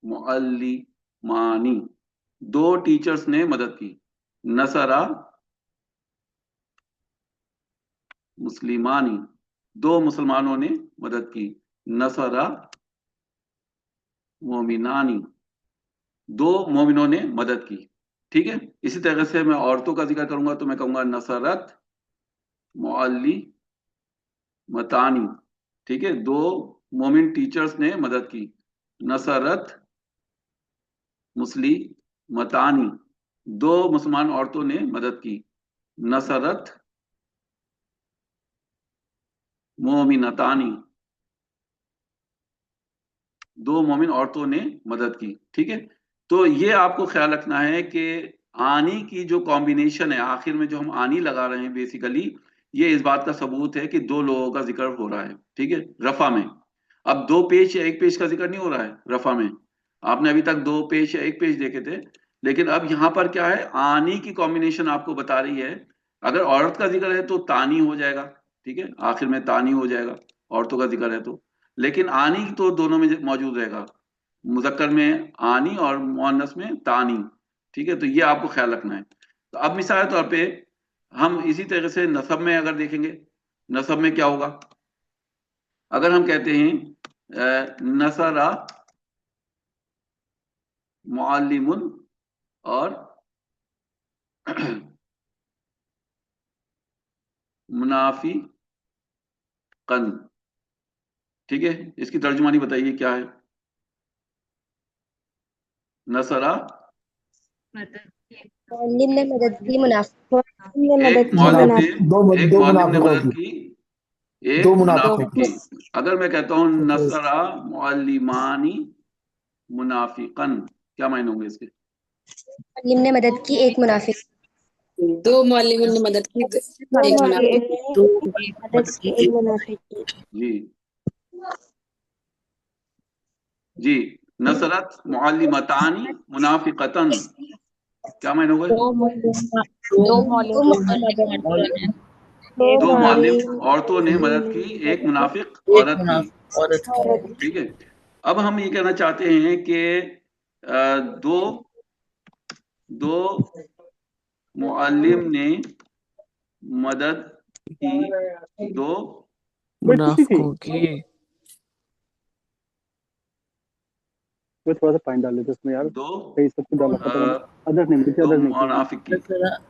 [SPEAKER 1] معلمانی، 2 ٹیچرز نے مدد کی. نصرہ مسلمانی، 2 مسلمانوں نے مدد کی. نصرہ مومنانی، دو مومنوں نے مدد کی. ٹھیک ہے. اسی طرح سے میں عورتوں کا ذکر کروں گا تو میں کہوں گا نصرت معلمتانی. ٹھیک ہے. دو مومن ٹیچرز نے مدد کی. نصرت مسلمتانی. دو مسلمان عورتوں نے مدد کی. نصرت مومنتانی. دو مومن عورتوں نے مدد کی. ٹھیک ہے. تو یہ آپ کو خیال رکھنا ہے کہ آنی کی جو کمبینیشن ہے آخر میں جو ہم آنی لگا رہے ہیں بیسیکلی یہ اس بات کا ثبوت ہے کہ دو لوگوں کا ذکر ہو رہا ہے. ٹھیک ہے. رفع میں اب دو پیش یا ایک پیش کا ذکر نہیں ہو رہا ہے رفع میں. آپ نے ابھی تک دو پیش یا ایک پیش دیکھے تھے لیکن اب یہاں پر کیا ہے آنی کی کمبینیشن آپ کو بتا رہی ہے. اگر عورت کا ذکر ہے تو تانی ہو جائے گا. ٹھیک ہے. آخر میں تانی ہو جائے گا عورتوں کا ذکر ہے تو. لیکن آنی تو دونوں میں موجود رہے گا. مذکر میں آنی اور مؤنث میں تانی. ٹھیک ہے. تو یہ آپ کو خیال رکھنا ہے. تو اب مثال طور پہ ہم اسی طرح سے نسب میں اگر دیکھیں گے نسب میں کیا ہوگا. اگر ہم کہتے ہیں نصرہ معلم اور منافقن. ٹھیک ہے. اس کی ترجمانی بتائیے کیا ہے. نصرہ
[SPEAKER 6] معلم نے مدد کی منافق نے
[SPEAKER 1] ایک
[SPEAKER 6] مدد کی
[SPEAKER 1] معلم نے
[SPEAKER 6] منافق
[SPEAKER 1] ایک معلم نے
[SPEAKER 5] منافقوں
[SPEAKER 1] مدد
[SPEAKER 5] کی.
[SPEAKER 1] کی ایک
[SPEAKER 5] دو
[SPEAKER 1] منافق
[SPEAKER 5] منافق
[SPEAKER 1] کی. اگر میں کہتا ہوں نصرہ معلمانی منافقن کیا معنی ہوں گے اس کے.
[SPEAKER 6] معلم نے مدد کی ایک منافق.
[SPEAKER 8] دو معلموں نے مدد کی
[SPEAKER 6] دو
[SPEAKER 8] ایک
[SPEAKER 6] معلم
[SPEAKER 8] منافق.
[SPEAKER 6] نے
[SPEAKER 10] دو
[SPEAKER 6] مدد کی ایک منافق کی.
[SPEAKER 1] جی جی. نصرت معلمتانی منافقتن کیا معنی ہوگا.
[SPEAKER 4] دو معلم
[SPEAKER 1] دو معلم عورتوں نے مدد کی ایک منافق
[SPEAKER 10] ایک
[SPEAKER 1] عورت کی.
[SPEAKER 10] منافق عورت کی.
[SPEAKER 1] ٹھیک ہے. اب ہم یہ کہنا چاہتے ہیں کہ دو معلم نے مدد کی دو
[SPEAKER 2] منافقوں کی.
[SPEAKER 11] تھوڑا سا پانی ڈال لیتے اس میں یار.
[SPEAKER 1] دو
[SPEAKER 11] صحیح سب کو ڈالا ادرک نہیں
[SPEAKER 1] دو منافق کی.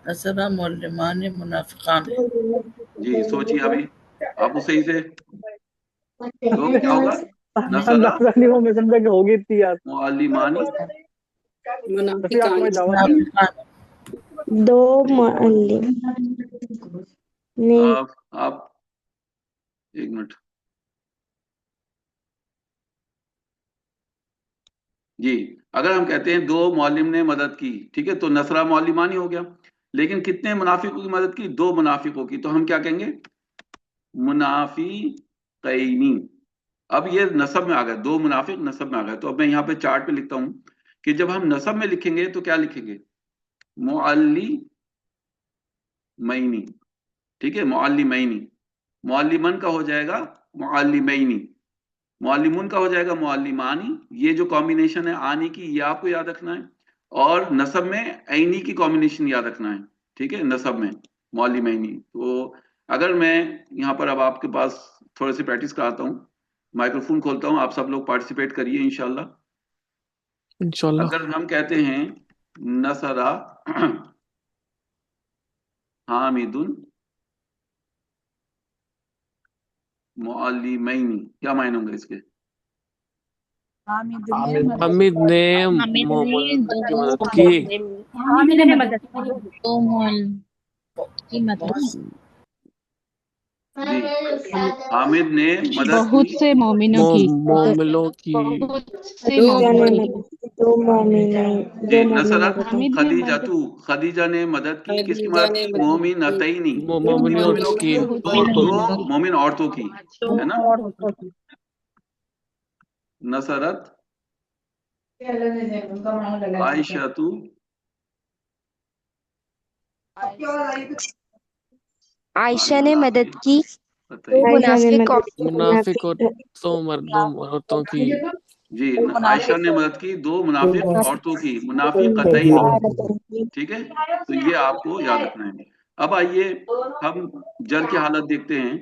[SPEAKER 10] نصرہ معلمان منافقان.
[SPEAKER 1] جی سوچیے ابھی آپ کو صحیح سے تو کیا ہوگا. نصرہ
[SPEAKER 11] میں سمجھا کہ ہوگی اتنی یار.
[SPEAKER 1] معلمانی
[SPEAKER 10] منافقان.
[SPEAKER 6] دو معلم نے
[SPEAKER 1] آپ ایک منٹ. جی اگر ہم کہتے ہیں دو معلم نے مدد کی ٹھیک ہے تو نصرہ معلمانی ہو گیا. لیکن کتنے منافقوں کی مدد کی. دو منافقوں کی. تو ہم کیا کہیں گے منافقینی. اب یہ نسب میں آ گیا. دو منافق نسب میں آ گیا. تو اب میں یہاں پہ چارٹ پہ لکھتا ہوں کہ جب ہم نسب میں لکھیں گے تو کیا لکھیں گے معلمینی. ٹھیک ہے. معلمینی. معلمن کا ہو جائے گا معلمینی. معلمون کا ہو جائے گا معلمانی. یہ جو کمبینیشن ہے آنی کی یہ آپ کو یاد رکھنا ہے. اور نسب میں عینی کی کمبینیشن یاد رکھنا ہے. ٹھیک ہے. نسب میں معلمینی. تو اگر میں یہاں پر اب آپ کے پاس تھوڑے سے پریکٹس کراتا ہوں مائکروفون کھولتا ہوں آپ سب لوگ پارٹیسپیٹ کریے انشاءاللہ. اگر ہم کہتے ہیں نصرہ حامد معلمینی کیا معنی ہوں گے اس کے.
[SPEAKER 2] حامد نے مومن کی مدد کی.
[SPEAKER 1] حامد نے مدد
[SPEAKER 4] بہت
[SPEAKER 1] کی
[SPEAKER 4] سے مومنوں کی.
[SPEAKER 2] مومنوں کی.
[SPEAKER 6] دو مومن
[SPEAKER 1] جی. نصرت خدیجہ نے مدد کی. کس کی مدد کی. مومنتینی.
[SPEAKER 2] مومنوں کی.
[SPEAKER 1] دو مومن عورتوں کی ہے نا. نصرت عائشہ
[SPEAKER 6] عائشہ نے مدد کی
[SPEAKER 2] منافق عورتوں مردوں عورتوں کی.
[SPEAKER 1] جی. عائشہ نے مدد کی دو منافق عورتوں کی. منافقتین. ٹھیک ہے. تو یہ آپ کو یاد رکھنا ہے. اب آئیے ہم جر کی حالت دیکھتے ہیں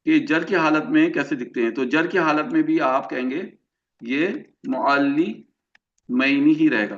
[SPEAKER 1] کہ جر کی حالت میں کیسے دکھتے ہیں. تو جر کی حالت میں بھی آپ کہیں گے یہ معلمینی ہی رہے گا.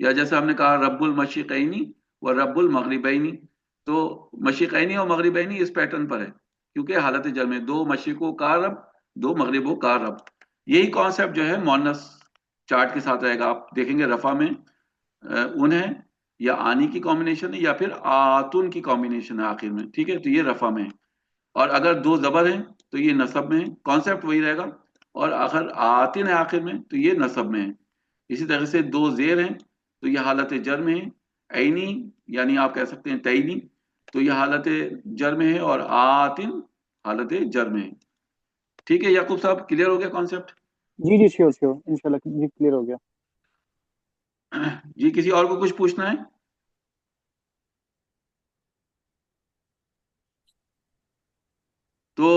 [SPEAKER 1] یا جیسے ہم نے کہا رب المشرقینی و رب المغربینی، تو مشرقینی اور مغربینی اس پیٹرن پر ہے، کیونکہ حالت جر میں دو مشرقوں کا رب، دو مغربوں کا رب. یہی کانسیپٹ جو ہے مونس چارٹ کے ساتھ رہے گا. آپ دیکھیں گے رفع میں ان ہے یا آنی کی کمبینیشن ہے یا پھر آتن کی کمبینیشن ہے آخر میں، ٹھیک ہے، تو یہ رفع میں ہے. اور اگر دو زبر ہیں تو یہ نصب میں ہے، کانسیپٹ وہی رہے گا. اور اگر آتن ہے آخر میں تو یہ نصب میں ہے. اسی طرح سے دو زیر ہیں تو یہ حالت جر میں ہے. عینی یعنی آپ کہہ سکتے ہیں تعینی، تو یہ حالت جر میں ہے، اور آتن حالت جر میں ہے. ٹھیک ہے یعقوب صاحب، کلیئر ہو گیا کانسیپٹ؟
[SPEAKER 11] جی جی شیور شیور انشاءاللہ جی کلیئر ہو گیا.
[SPEAKER 1] جی کسی اور کو کچھ پوچھنا ہے؟ تو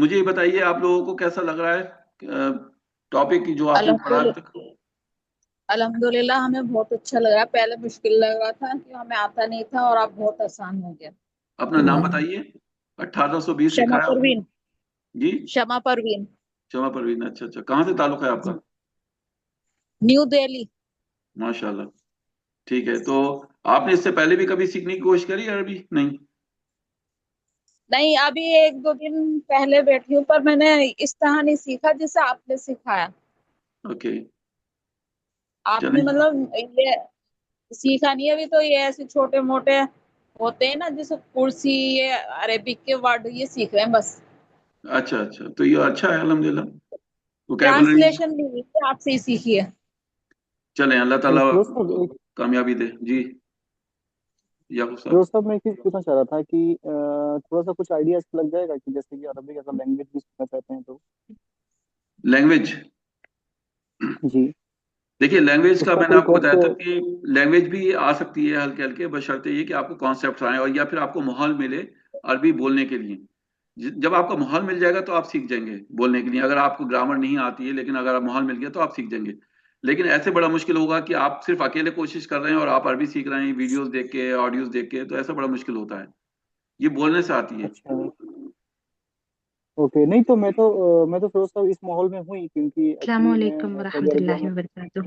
[SPEAKER 1] مجھے یہ بتائیے آپ لوگوں کو کیسا لگ رہا ہے ٹاپک جو آپ نے پڑھا اب تک؟
[SPEAKER 8] الحمدللہ ہمیں بہت اچھا لگا. پہلے مشکل لگ رہا تھا کہ ہمیں آتا نہیں تھا، اور اب بہت آسان ہو گیا.
[SPEAKER 1] اپنا نام بتائیے. 1820
[SPEAKER 8] شمع
[SPEAKER 1] لکھا ہے آپ نے؟
[SPEAKER 8] پروین.
[SPEAKER 1] جی
[SPEAKER 8] شمع پروین،
[SPEAKER 1] شمع پروین. اچھا اچھا، کہاں سے تعلق ہے آپ کا؟
[SPEAKER 8] نیو دہلی.
[SPEAKER 1] ماشاء اللہ. ٹھیک ہے، تو آپ نے اس سے پہلے بھی کبھی سیکھنے کی کوشش کری عربی؟ نہیں؟
[SPEAKER 8] نہیں، ابھی ایک دو دن پہلے بیٹھی ہوں، پر میں نے اس طرح نہیں سیکھا جسے آپ نے سکھایا.
[SPEAKER 1] اوکے
[SPEAKER 8] آپ
[SPEAKER 1] چلیں.
[SPEAKER 8] نے مطلب یہ سیکھا نہیں ابھی، تو یہ ایسے چھوٹے موٹے ہوتے ہیں نا، جیسے کرسی، یہ عربک کے ورڈ یہ سیکھ رہے ہیں بس.
[SPEAKER 1] اچھا اچھا، تو یہ اچھا ہے الحمدللہ. وکیبلری
[SPEAKER 8] ٹرانسلیشن نہیں ہوئی تھی، آپ سے ہی سیکھی ہے.
[SPEAKER 1] چلیں، اللہ تعالیٰ
[SPEAKER 11] فیروز صاحب
[SPEAKER 1] کامیابی دے. جی یعقوب صاحب.
[SPEAKER 11] فیروز صاحب میں ایک چیز پوچھنا چاہ رہا تھا کہ تھوڑا سا کچھ آئیڈیا لگ جائے گا کہ جیسے کہ عربک ایسا لینگویج بھی سیکھنا چاہتے ہیں تو.
[SPEAKER 1] لینگویج،
[SPEAKER 11] جی
[SPEAKER 1] دیکھیے لینگویج
[SPEAKER 11] اس
[SPEAKER 1] کا
[SPEAKER 11] کا
[SPEAKER 1] میں نے
[SPEAKER 11] کوئی
[SPEAKER 1] آپ کو بتایا تھا
[SPEAKER 11] کورس.
[SPEAKER 1] کہ لینگویج بھی آ سکتی ہے ہلکے ہلکے، بشرطے یہ کہ آپ کو کانسیپٹ آئیں اور یا پھر آپ کو ماحول ملے عربی بولنے کے لیے. جب آپ کا ماحول مل جائے گا تو آپ سیکھ جائیں گے بولنے کے لیے. اگر آپ کو گرامر نہیں آتی ہے لیکن اگر آپ ماحول مل گیا تو آپ سیکھ جائیں گے. لیکن ایسے بڑا مشکل ہوگا کہ آپ صرف اکیلے کوشش کر رہے ہیں اور آپ عربی سیکھ رہے ہیں ویڈیوز دیکھ کے، آڈیوز دیکھ کے، تو ایسا بڑا مشکل ہوتا ہے. یہ بولنے سے آتی ہے.
[SPEAKER 11] اچھا اوکے. نہیں تو میں تو فیروز صاحب اس ماحول میں ہوں ہی، کیونکہ
[SPEAKER 12] السلام
[SPEAKER 11] ایکچولی میں
[SPEAKER 12] علیکم
[SPEAKER 11] سعودی
[SPEAKER 12] ورحمۃ
[SPEAKER 11] عربیہ
[SPEAKER 12] اللہ
[SPEAKER 11] میں
[SPEAKER 12] وبرکاتہ.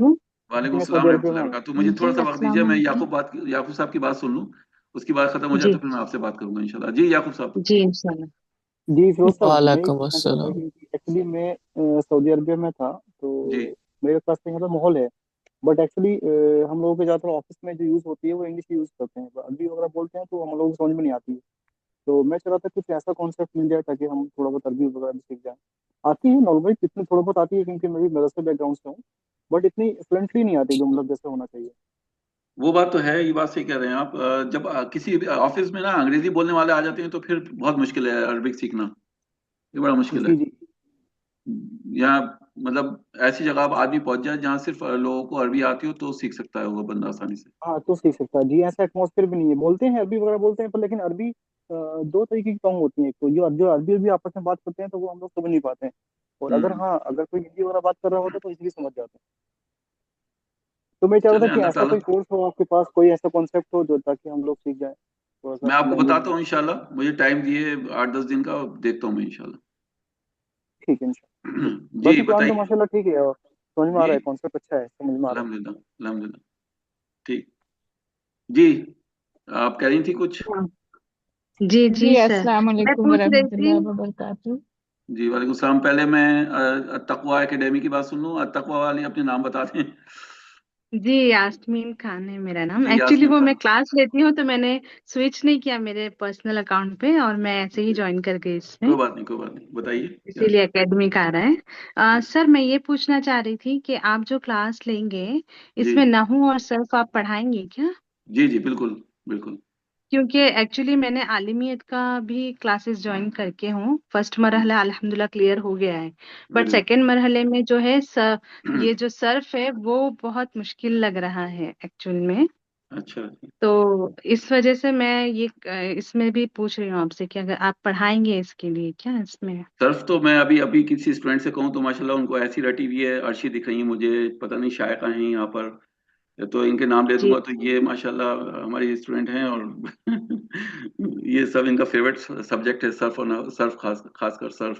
[SPEAKER 1] وعلیکم
[SPEAKER 11] میں
[SPEAKER 1] السلام
[SPEAKER 11] سعودی
[SPEAKER 1] ورحمۃ
[SPEAKER 11] عربیہ
[SPEAKER 1] اللہ
[SPEAKER 11] میں ہوں.
[SPEAKER 1] وبرکاتہ. مجھے تھوڑا
[SPEAKER 12] جی
[SPEAKER 1] سا وقت دیجیے،
[SPEAKER 12] السلام
[SPEAKER 1] میں
[SPEAKER 12] علیکم.
[SPEAKER 1] یعقوب صاحب کی بات سن لوں، اس کی بات ختم ہو جائے
[SPEAKER 12] جی
[SPEAKER 1] تو پھر میں آپ سے بات کروں گا انشاءاللہ. جی یعقوب صاحب.
[SPEAKER 12] جی انشاءاللہ.
[SPEAKER 11] جی فیروز صاحب میں یہ
[SPEAKER 2] وعلیکم
[SPEAKER 11] پوچھنا چاہ رہا تھا
[SPEAKER 2] السلام.
[SPEAKER 11] کہ ایکچولی میں سعودی عربیہ میں تھا تو
[SPEAKER 1] جی
[SPEAKER 11] میرے پاس یہاں پہ ماحول ہے، بٹ ایکچولی ہم لوگوں کے زیادہ تر آفس میں جو یوز ہوتی ہے وہ انگلش یوز کرتے ہیں. عربی وغیرہ بولتے ہیں تو ہم لوگوں کو سمجھ میں نہیں آتی ہے. تو میں چاہ رہا تھا کچھ ایسا کانسیپٹ مل جائے تاکہ ہم تھوڑا بہت عربی وغیرہ بھی سیکھ جائیں. آتی ہے نارمل اتنی تھوڑا بہت آتی ہے کیونکہ میں بھی مدرسے بیک گراؤنڈ سے ہوں، بٹ اتنی فلوئنٹلی نہیں آتی جو مطلب جیسے ہونا چاہیے.
[SPEAKER 1] وہ بات تو ہے، یہ بات صحیح کہہ رہے ہیں آپ. جب کسی آفس میں نا انگریزی بولنے والے آ جاتے ہیں تو پھر بہت مشکل ہے عربک سیکھنا. یہ بڑا مشکل ہے.
[SPEAKER 11] جی جی
[SPEAKER 1] یہاں مطلب ایسی جگہ آپ آدمی پہنچ جائے جہاں صرف لوگوں کو عربی آتی ہو تو سیکھ سکتا ہے وہ بندہ آسانی سے.
[SPEAKER 11] ہاں تو سیکھ سکتا ہے. جی ایسا ایٹماسفیئر بھی نہیں ہے. بولتے ہیں عربی وغیرہ بولتے ہیں پر لیکن عربی دو طریقے کی ٹانگ ہوتی ہیں. ایک تو جو عربی آپس میں بات کرتے ہیں تو وہ ہم لوگ سمجھ نہیں پاتے ہیں، اور اگر کوئی ہندی وغیرہ بات کر رہا ہوتا ہے تو اس لیے سمجھ جاتے ہیں. تو میں چاہ رہا
[SPEAKER 1] چلیں
[SPEAKER 11] تھا کہ
[SPEAKER 1] اللہ
[SPEAKER 11] ایسا
[SPEAKER 1] تعالیٰ.
[SPEAKER 11] کوئی کورس ہو آپ کے پاس، کوئی ایسا کانسیپٹ ہو جو تاکہ ہم لوگ سیکھ جائیں تھوڑا سا
[SPEAKER 1] میں آپ کو
[SPEAKER 11] لینگویج
[SPEAKER 1] بتاتا
[SPEAKER 11] میں.
[SPEAKER 1] ہوں انشاءاللہ، مجھے ٹائم دیے 8-10 دن کا، دیکھتا ہوں میں انشاءاللہ.
[SPEAKER 11] ٹھیک ہے انشاءاللہ. ٹھیک.
[SPEAKER 1] جی
[SPEAKER 11] باقی پلان تو
[SPEAKER 1] بتائیے.
[SPEAKER 11] ماشاء اللہ ٹھیک ہے، اور سمجھ میں آ
[SPEAKER 1] جی
[SPEAKER 11] رہا ہے، کانسیپٹ اچھا ہے، سمجھ میں آ رہا
[SPEAKER 1] الحمدللہ الحمدللہ. ٹھیک. جی آپ کہہ رہی تھی کچھ؟
[SPEAKER 12] جی
[SPEAKER 13] جی
[SPEAKER 12] جی سر.
[SPEAKER 13] السلام
[SPEAKER 12] میں
[SPEAKER 13] علیکم
[SPEAKER 12] پوچھ رہی
[SPEAKER 13] ورحمۃ
[SPEAKER 12] تھی.
[SPEAKER 13] اللہ وبرکاتہ.
[SPEAKER 1] جی وعلیکم السلام. پہلے میں التقویٰ اکیڈمی کی بات سن لوں. التقویٰ والی اپنے نام بتا دیں.
[SPEAKER 12] جی یاسمین خان ہے میرا نام.
[SPEAKER 1] جی
[SPEAKER 12] ایکچولی
[SPEAKER 1] یاسمین
[SPEAKER 12] وہ میں
[SPEAKER 1] خان.
[SPEAKER 12] کلاس لیتی ہوں تو میں نے سوئچ نہیں کیا میرے پرسنل اکاؤنٹ پہ، اور میں ایسے ہی جوائن کر گئی اس میں،
[SPEAKER 1] کوئی بات نہیں کوئی بات نہیں، بتائیے کیا.
[SPEAKER 12] اسی لیے اکیڈمی کا آ رہا ہے.
[SPEAKER 1] جی
[SPEAKER 12] سر میں یہ پوچھنا چاہ رہی تھی کہ آپ جو کلاس لیں گے اس
[SPEAKER 1] جی
[SPEAKER 12] میں نحو اور صرف آپ پڑھائیں گے کیا؟
[SPEAKER 1] جی جی بالکل بالکل.
[SPEAKER 12] کیونکہ ایکچولی میں نے عالمیت کا بھی کلاسز جوائن کر کے ہوں. فرسٹ مرحلہ الحمدللہ کلیئر ہو گیا ہے، بٹ
[SPEAKER 1] ویری
[SPEAKER 12] سیکنڈ مرحلے میں جو ہے
[SPEAKER 1] گڈ.
[SPEAKER 12] یہ جو صرف ہے وہ بہت مشکل لگ رہا ہے ایکچوئل میں.
[SPEAKER 1] اچھا.
[SPEAKER 12] تو اس وجہ سے میں یہ اس میں بھی پوچھ رہی ہوں آپ سے کہ اگر آپ پڑھائیں گے اس کے لیے کیا اس میں.
[SPEAKER 1] صرف تو میں ابھی کسی اسٹوڈنٹ سے کہوں تو ماشاءاللہ ان کو ایسی رٹی ہوئی ہے. عرشی دکھ رہی ہیں مجھے، پتہ نہیں شائقہ ہیں یہاں پر، تو ان کے نام لے دوں
[SPEAKER 12] جی
[SPEAKER 1] گا تو یہ ماشاءاللہ ہماری اسٹوڈنٹ ہیں، اور یہ سب ان کا فیوریٹ سبجیکٹ ہے، صرف اور صرف، خاص کر صرف.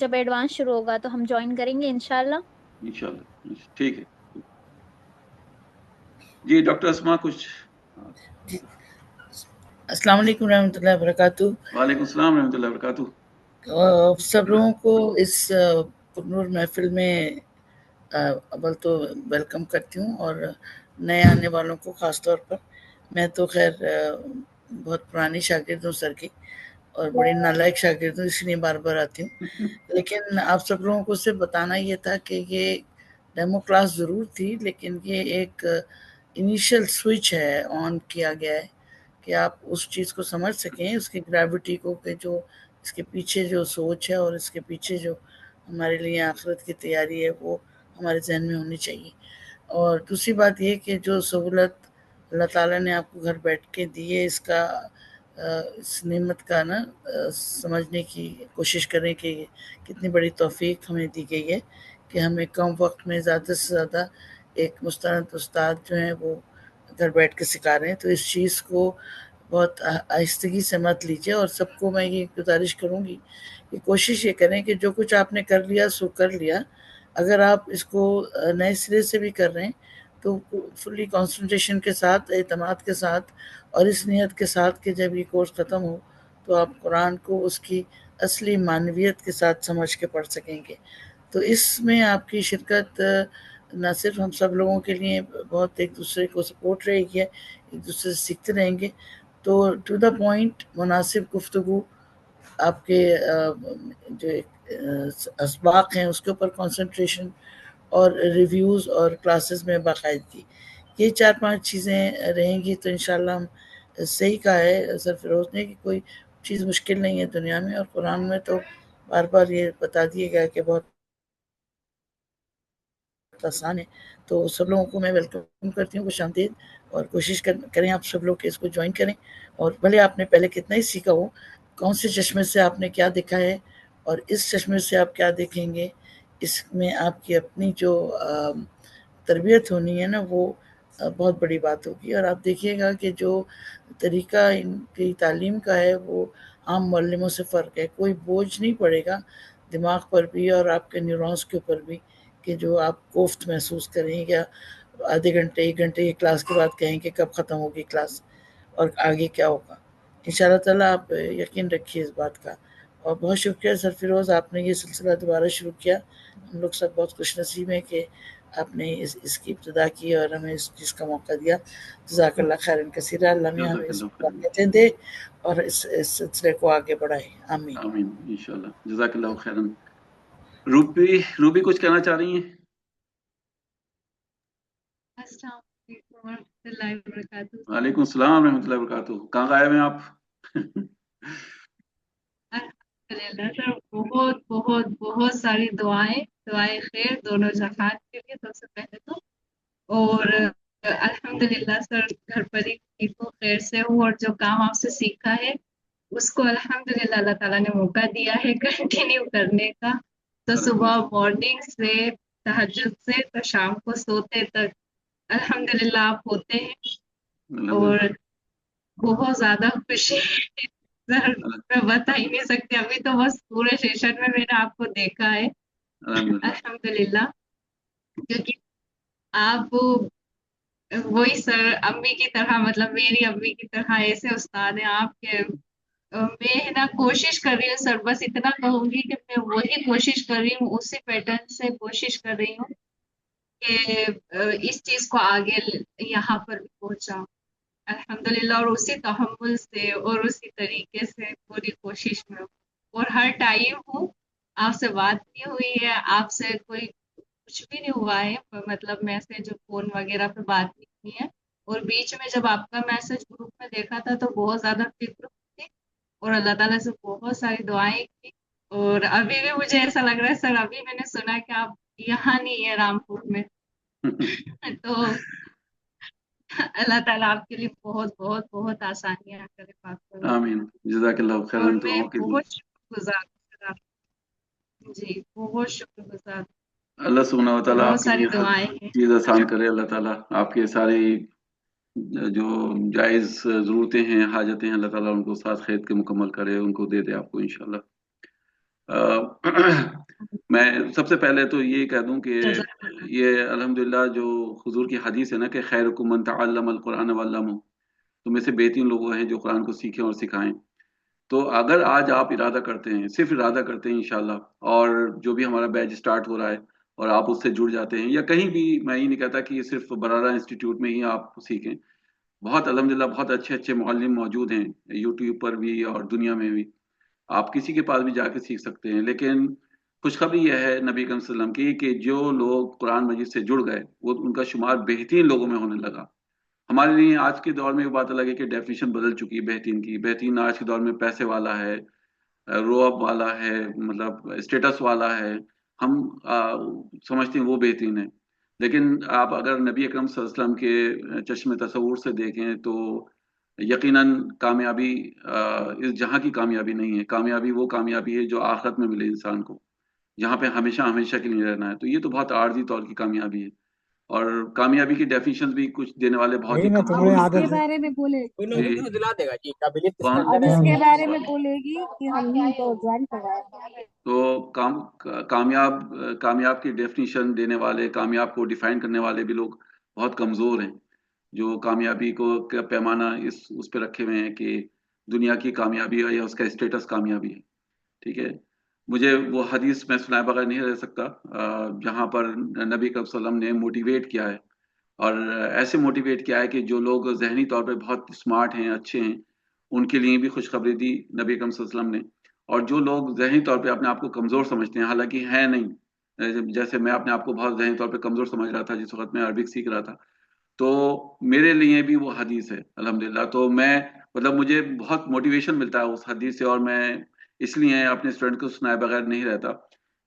[SPEAKER 13] جب ایڈوانس شروع ہوگا تو ہم جوائن کریں گے انشاءاللہ.
[SPEAKER 1] انشاءاللہ ٹھیک ہے. جی ڈاکٹر اسما کچھ.
[SPEAKER 10] جی السلام علیکم رحمۃ اللہ وبرکاتہ.
[SPEAKER 1] وعلیکم السلام رحمۃ اللہ وبرکاتہ.
[SPEAKER 10] سب لوگوں کو اس پرنور محفل میں اول تو ویلکم کرتی ہوں، اور نئے آنے والوں کو خاص طور پر. میں تو خیر بہت پرانی شاگرد ہوں سر کی، اور بڑی نالائق شاگرد ہوں، اس لیے بار بار آتی ہوں. لیکن آپ سب لوگوں کو صرف بتانا یہ تھا کہ یہ ڈیمو کلاس ضرور تھی، لیکن یہ ایک انیشل سوئچ ہے، آن کیا گیا ہے کہ آپ اس چیز کو سمجھ سکیں، اس کی گریوٹی کو، کہ جو اس کے پیچھے جو سوچ ہے اور اس کے پیچھے جو ہمارے لیے آخرت کی تیاری ہے وہ ہمارے ذہن میں ہونی چاہیے. اور دوسری بات یہ کہ جو سہولت اللہ تعالیٰ نے آپ کو گھر بیٹھ کے دی ہے، اس نعمت کا سمجھنے کی کوشش کریں کہ کتنی بڑی توفیق ہمیں دی گئی ہے کہ ہمیں کم وقت میں زیادہ سے زیادہ ایک مستند استاد جو ہیں وہ گھر بیٹھ کے سکھا رہے ہیں. تو اس چیز کو بہت آہستگی سے مت لیجیے، اور سب کو میں یہ گزارش کروں گی کہ کوشش یہ کریں کہ جو کچھ آپ نے کر لیا سو کر لیا. اگر آپ اس کو نئے سرے سے بھی کر رہے ہیں تو فلی کنسنٹریشن کے ساتھ، اعتماد کے ساتھ، اور اس نیت کے ساتھ کہ جب یہ کورس ختم ہو تو آپ قرآن کو اس کی اصلی معنویت کے ساتھ سمجھ کے پڑھ سکیں گے. تو اس میں آپ کی شرکت نہ صرف ہم سب لوگوں کے لیے بہت ایک دوسرے کو سپورٹ رہے گی، ایک دوسرے سے سیکھتے رہیں گے. تو ٹو دا پوائنٹ مناسب گفتگو، آپ کے جو اسباق ہیں اس کے اوپر کنسنٹریشن، اور ریویوز اور کلاسز میں باقاعدگی، یہ 4-5 چیزیں رہیں گی تو انشاءاللہ ہم صحیح کہا ہے سر فیروز نے کہ کوئی چیز مشکل نہیں ہے دنیا میں، اور قرآن میں تو بار بار یہ بتا دیے گیا کہ بہت آسان ہے. تو سب لوگوں کو میں ویلکم کرتی ہوں، خوش آمدید، اور کوشش کریں آپ سب لوگ کہ اس کو جوائن کریں. اور بھلے آپ نے پہلے کتنا ہی سیکھا ہو، کون سے چشمے سے آپ نے کیا دیکھا ہے اور اس چشمے سے آپ کیا دیکھیں گے، اس میں آپ کی اپنی جو تربیت ہونی ہے وہ بہت بڑی بات ہوگی. اور آپ دیکھیے گا کہ جو طریقہ ان کی تعلیم کا ہے وہ عام معلموں سے فرق ہے. کوئی بوجھ نہیں پڑے گا دماغ پر بھی اور آپ کے نیورونز کے اوپر بھی کہ جو آپ کوفت محسوس کریں، یا آدھے گھنٹے 1 گھنٹے کی کلاس کے بعد کہیں کہ کب ختم ہوگی کلاس اور آگے کیا ہوگا. انشاءاللہ تعالیٰ آپ یقین رکھیے اس بات کا. اور بہت شکریہ سر فیروز، آپ نے یہ سلسلہ دوبارہ شروع کیا. ہم لوگ سب بہت خوش نصیب ہیں کہ آپ نے اس کی ابتدا کی اور ہمیں اس چیز کا موقع دیا. جزاک اللہ خیرن کثیرہ. اللہ میں ہمیں اس برکتیں دے اور اس سلسلے کو آگے بڑھائے. آمین
[SPEAKER 1] آمین انشاءاللہ. جزاک اللہ خیرن. روبی کچھ کہنا چاہ رہی ہیں؟
[SPEAKER 14] السلام علیکم ورحمۃ اللہ وبرکاتہ.
[SPEAKER 1] وعلیکم السلام رحمۃ اللہ وبرکاتہ. کہاں غائب ہیں آپ؟
[SPEAKER 14] الحمدللہ سر، بہت بہت بہت ساری دعائیں خیر دونوں جہان کے لیے سب سے پہلے تو. اور الحمدللہ سر گھر پر ہی ٹھیک ہوں، خیر سے ہوں، اور جو کام آپ سے سیکھا ہے اس کو الحمدللہ اللہ تعالیٰ نے موقع دیا ہے کنٹینیو کرنے کا. تو صبح مارننگ سے تہجد سے تو شام کو سوتے تک الحمدللہ آپ ہوتے ہیں، اور بہت زیادہ خوشی سر میں بتا ہی نہیں سکتے. ابھی تو بس پورے سیشن میں میں نے آپ کو دیکھا ہے الحمدللہ، کیونکہ آپ وہی سر امی کی طرح، مطلب میری امی کی طرح ایسے استاد ہیں آپ کے. میں کوشش کر رہی ہوں سر، بس اتنا کہوں گی کہ میں وہی کوشش کر رہی ہوں، اسی پیٹرن سے کوشش کر رہی ہوں کہ اس چیز کو آگے یہاں پر بھی پہنچاؤں الحمدللہ، اور اسی تحمل سے اور اسی طریقے سے پوری کوشش میں ہوں. اور ہر ٹائم ہوں، آپ سے بات نہیں ہوئی ہے، آپ سے کوئی کچھ بھی نہیں ہوا ہے، مطلب میسج فون وغیرہ پہ بات نہیں ہوئی ہے. اور بیچ میں جب آپ کا میسج گروپ میں دیکھا تھا تو بہت زیادہ فکر تھی، اور اللہ تعالیٰ سے بہت ساری دعائیں کی. اور ابھی بھی مجھے ایسا لگ رہا ہے سر، ابھی میں نے سنا کہ آپ یہاں نہیں ہے رامپور میں. تو اللہ تعالیٰ آپ کے لیے بہت بہت بہت آسانیاں کرے.
[SPEAKER 1] آمین. جزاک اللہ خیرن.
[SPEAKER 14] اور میں بہت شکر گزار جی، بہت شکر گزار.
[SPEAKER 1] اللہ سبحانہ و تعالیٰ آپ کے لیے
[SPEAKER 14] دعائیں ہیں.
[SPEAKER 1] چیز آسان کرے. اللہ تعالیٰ آپ کے سارے جو جائز ضرورتیں ہیں، حاجتیں ہیں، اللہ تعالیٰ ان کو ساتھ خرید کے مکمل کرے، ان کو دے دے آپ کو انشاءاللہ۔ میں سب سے پہلے تو یہ کہہ دوں کہ یہ الحمدللہ جو حضور کی حدیث ہے نا کہ خیرکم من تعلم القرآن وعلمہ، تم میں سے بہترین لوگ ہیں جو قرآن کو سیکھیں اور سکھائیں۔ تو اگر آج آپ ارادہ کرتے ہیں، صرف ارادہ کرتے ہیں انشاءاللہ، اور جو بھی ہمارا بیچ سٹارٹ ہو رہا ہے اور آپ اس سے جڑ جاتے ہیں، یا کہیں بھی، میں یہ نہیں کہتا کہ یہ صرف برارہ انسٹیٹیوٹ میں ہی آپ سیکھیں، بہت الحمدللہ بہت اچھے اچھے معلم موجود ہیں یوٹیوب پر بھی اور دنیا میں بھی، آپ کسی کے پاس بھی جا کے سیکھ سکتے ہیں۔ لیکن خوشخبری یہ ہے نبی کریم صلی اللہ علیہ وسلم کی کہ جو لوگ قرآن مجید سے جڑ گئے وہ ان کا شمار بہترین لوگوں میں ہونے لگا۔ ہمارے لیے آج کے دور میں یہ بات الگ ہے کہ ڈیفینیشن بدل چکی ہے بہترین کی۔ بہترین آج کے دور میں پیسے والا ہے، روب والا ہے، مطلب اسٹیٹس والا ہے، ہم سمجھتے ہیں وہ بہترین ہے۔ لیکن آپ اگر نبی اکرم صلی اللہ علیہ وسلم کے چشم تصور سے دیکھیں تو یقیناً کامیابی اس جہاں کی کامیابی نہیں ہے، کامیابی وہ کامیابی ہے جو آخرت میں ملے انسان کو، جہاں پہ ہمیشہ ہمیشہ کے لیے رہنا ہے۔ تو یہ تو بہت عارضی طور کی کامیابی ہے، اور کامیابی کی ڈیفینیشن بھی کچھ دینے والے بہت ہی کم
[SPEAKER 15] اب
[SPEAKER 1] لوگ
[SPEAKER 15] اس کے
[SPEAKER 1] ہیں۔
[SPEAKER 15] بارے میں بولے
[SPEAKER 1] جی
[SPEAKER 15] دلا دے گا جی قابلیت
[SPEAKER 1] کون؟
[SPEAKER 15] اب اس کے بارے میں بولے گی کہ ہم نے تو جوائن کروایا۔
[SPEAKER 1] تو کامیاب کی ڈیفینیشن دینے والے، کامیاب کو ڈیفائن کرنے والے بھی لوگ بہت کمزور ہیں، جو کامیابی کو کا پیمانہ اس پہ رکھے ہوئے ہیں کہ دنیا کی کامیابی ہے یا اس کا اسٹیٹس کامیابی ہے۔ ٹھیک ہے، مجھے وہ حدیث میں سنائے بغیر نہیں رہ سکتا جہاں پر نبی کریم صلی اللہ علیہ وسلم نے موٹیویٹ کیا ہے، اور ایسے موٹیویٹ کیا ہے کہ جو لوگ ذہنی طور پہ بہت اسمارٹ ہیں، اچھے ہیں، ان کے لیے بھی خوشخبری دی نبی کریم صلی اللہ علیہ وسلم نے، اور جو لوگ ذہنی طور پہ اپنے آپ کو کمزور سمجھتے ہیں، حالانکہ ہیں نہیں، جیسے میں اپنے آپ کو بہت ذہنی طور پہ کمزور سمجھ رہا تھا جس وقت میں عربک سیکھ رہا تھا، تو میرے لیے بھی وہ حدیث ہے الحمدللہ۔ تو میں مطلب مجھے بہت موٹیویشن ملتا ہے اس حدیث سے، اور میں اس لیے اپنے اسٹوڈنٹ کو سنائے بغیر نہیں رہتا۔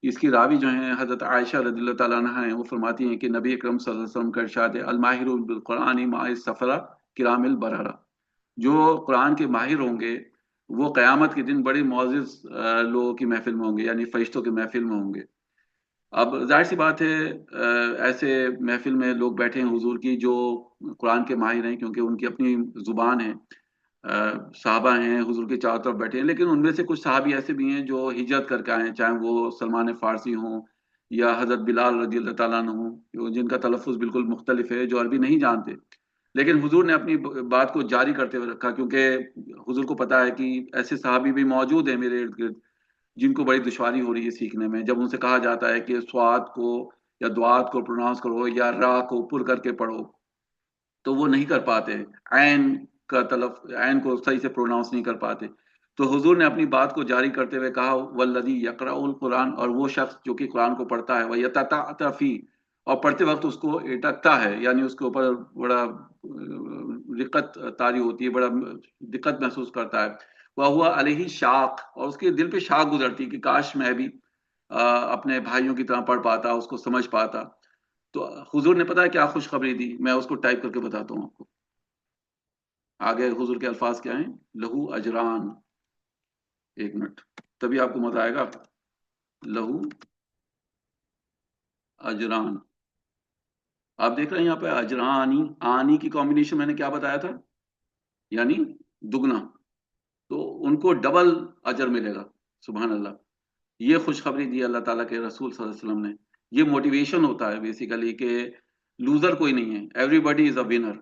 [SPEAKER 1] اس کی راوی جو ہیں حضرت عائشہ رضی اللہ تعالیٰ عنہ ہیں، وہ فرماتی ہیں کہ نبی اکرم صلی اللہ علیہ وسلم کا ارشاد ہے الماہر بالقرآن مع السفرہ کرام البررہ، جو قرآن کے ماہر ہوں گے وہ قیامت کے دن بڑے معزز لوگوں کی محفل میں ہوں گے، یعنی فرشتوں کی محفل میں ہوں گے۔ اب ظاہر سی بات ہے ایسے محفل میں لوگ بیٹھے ہیں حضور کی جو قرآن کے ماہر ہیں، کیونکہ ان کی اپنی زبان ہے، صحابہ ہیں حضور کے چاروں طرف بیٹھے ہیں، لیکن ان میں سے کچھ صحابی ایسے بھی ہیں جو ہجرت کر کے آئے ہیں، چاہے وہ سلمان فارسی ہوں یا حضرت بلال رضی اللہ تعالیٰ عنہ ہوں، جن کا تلفظ بالکل مختلف ہے، جو عربی نہیں جانتے، لیکن حضور نے اپنی بات کو جاری کرتے ہوئے رکھا، کیونکہ حضور کو پتا ہے کہ ایسے صحابی بھی موجود ہیں میرے ارد گرد جن کو بڑی دشواری ہو رہی ہے سیکھنے میں۔ جب ان سے کہا جاتا ہے کہ سواد کو یا دعات کو پروناؤنس کرو یا را کو پر کر کے پڑھو، تو وہ نہیں کر پاتے، عین کا عین کو صحیح سے پروناؤنس نہیں کر پاتے۔ تو حضور نے اپنی بات کو جاری کرتے ہوئے کہا والذی یقرأ القرآن، اور وہ شخص جو کہ قرآن کو پڑھتا ہے، ویتتعتع فیہ، اور پڑھتے وقت اس کو اٹکتا ہے، یعنی اس کے اوپر بڑا رقت طاری ہوتی ہے، بڑا دقت محسوس کرتا ہے، وَهُوَ عَلَيْهِ شاق، اور اس کے دل پہ شاق گزرتی کہ کاش میں بھی اپنے بھائیوں کی طرح پڑھ پاتا، اس کو سمجھ پاتا۔ تو حضور نے پتا ہے کیا خوشخبری دی، میں اس کو ٹائپ کر کے بتاتا ہوں آپ کو۔ آگے حضور کے الفاظ کیا ہیں، لہو اجران، ایک منٹ تبھی آپ کو مزہ آئے گا، لہو اجران، آپ دیکھ رہے ہیں یہاں پہ اجرانی، آنی کی کمبینیشن میں نے کیا بتایا تھا، یعنی دگنا، تو ان کو ڈبل اجر ملے گا، سبحان اللہ۔ یہ خوشخبری دی اللہ تعالیٰ کے رسول صلی اللہ علیہ وسلم نے۔ یہ موٹیویشن ہوتا ہے بیسیکلی کہ لوزر کوئی نہیں ہے، ایوری بڈی از اے ونر۔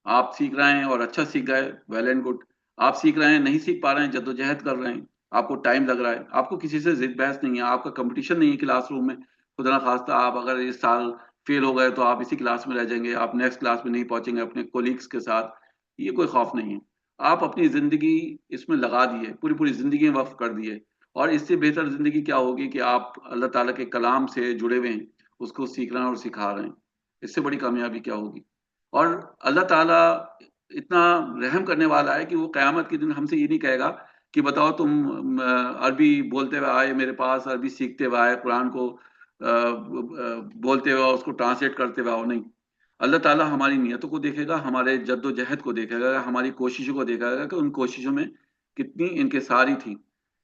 [SPEAKER 1] آپ سیکھ رہے ہیں اور اچھا سیکھ گئے، ویل اینڈ گڈ۔ آپ سیکھ رہے ہیں، نہیں سیکھ پا رہے ہیں، جدوجہد کر رہے ہیں، آپ کو ٹائم لگ رہا ہے، آپ کو کسی سے ضد بحث نہیں ہے، آپ کا کمپٹیشن نہیں ہے کلاس روم میں، خدا نخواستہ آپ اگر اس سال فیل ہو گئے تو آپ اسی کلاس میں رہ جائیں گے، آپ نیکسٹ کلاس میں نہیں پہنچیں گے اپنے کولیگس کے ساتھ، یہ کوئی خوف نہیں ہے۔ آپ اپنی زندگی اس میں لگا دیے، پوری زندگی وقف کر دیے، اور اس سے بہتر زندگی کیا ہوگی کہ آپ اللہ تعالیٰ کے کلام سے جڑے ہوئے ہیں، اس کو سیکھ رہے ہیں اور سکھا رہے ہیں، اس سے بڑی کامیابی کیا ہوگی۔ اور اللہ تعالیٰ اتنا رحم کرنے والا ہے کہ وہ قیامت کے دن ہم سے یہ نہیں کہے گا کہ بتاؤ تم عربی بولتے ہوئے آئے میرے پاس، عربی سیکھتے ہوئے آئے، قرآن کو بولتے ہوئے اس کو ٹرانسلیٹ کرتے ہوئے آؤ، نہیں۔ اللہ تعالیٰ ہماری نیتوں کو دیکھے گا، ہمارے جد و جہد کو دیکھے گا، ہماری کوششوں کو دیکھے گا کہ ان کوششوں میں کتنی انکساری تھی،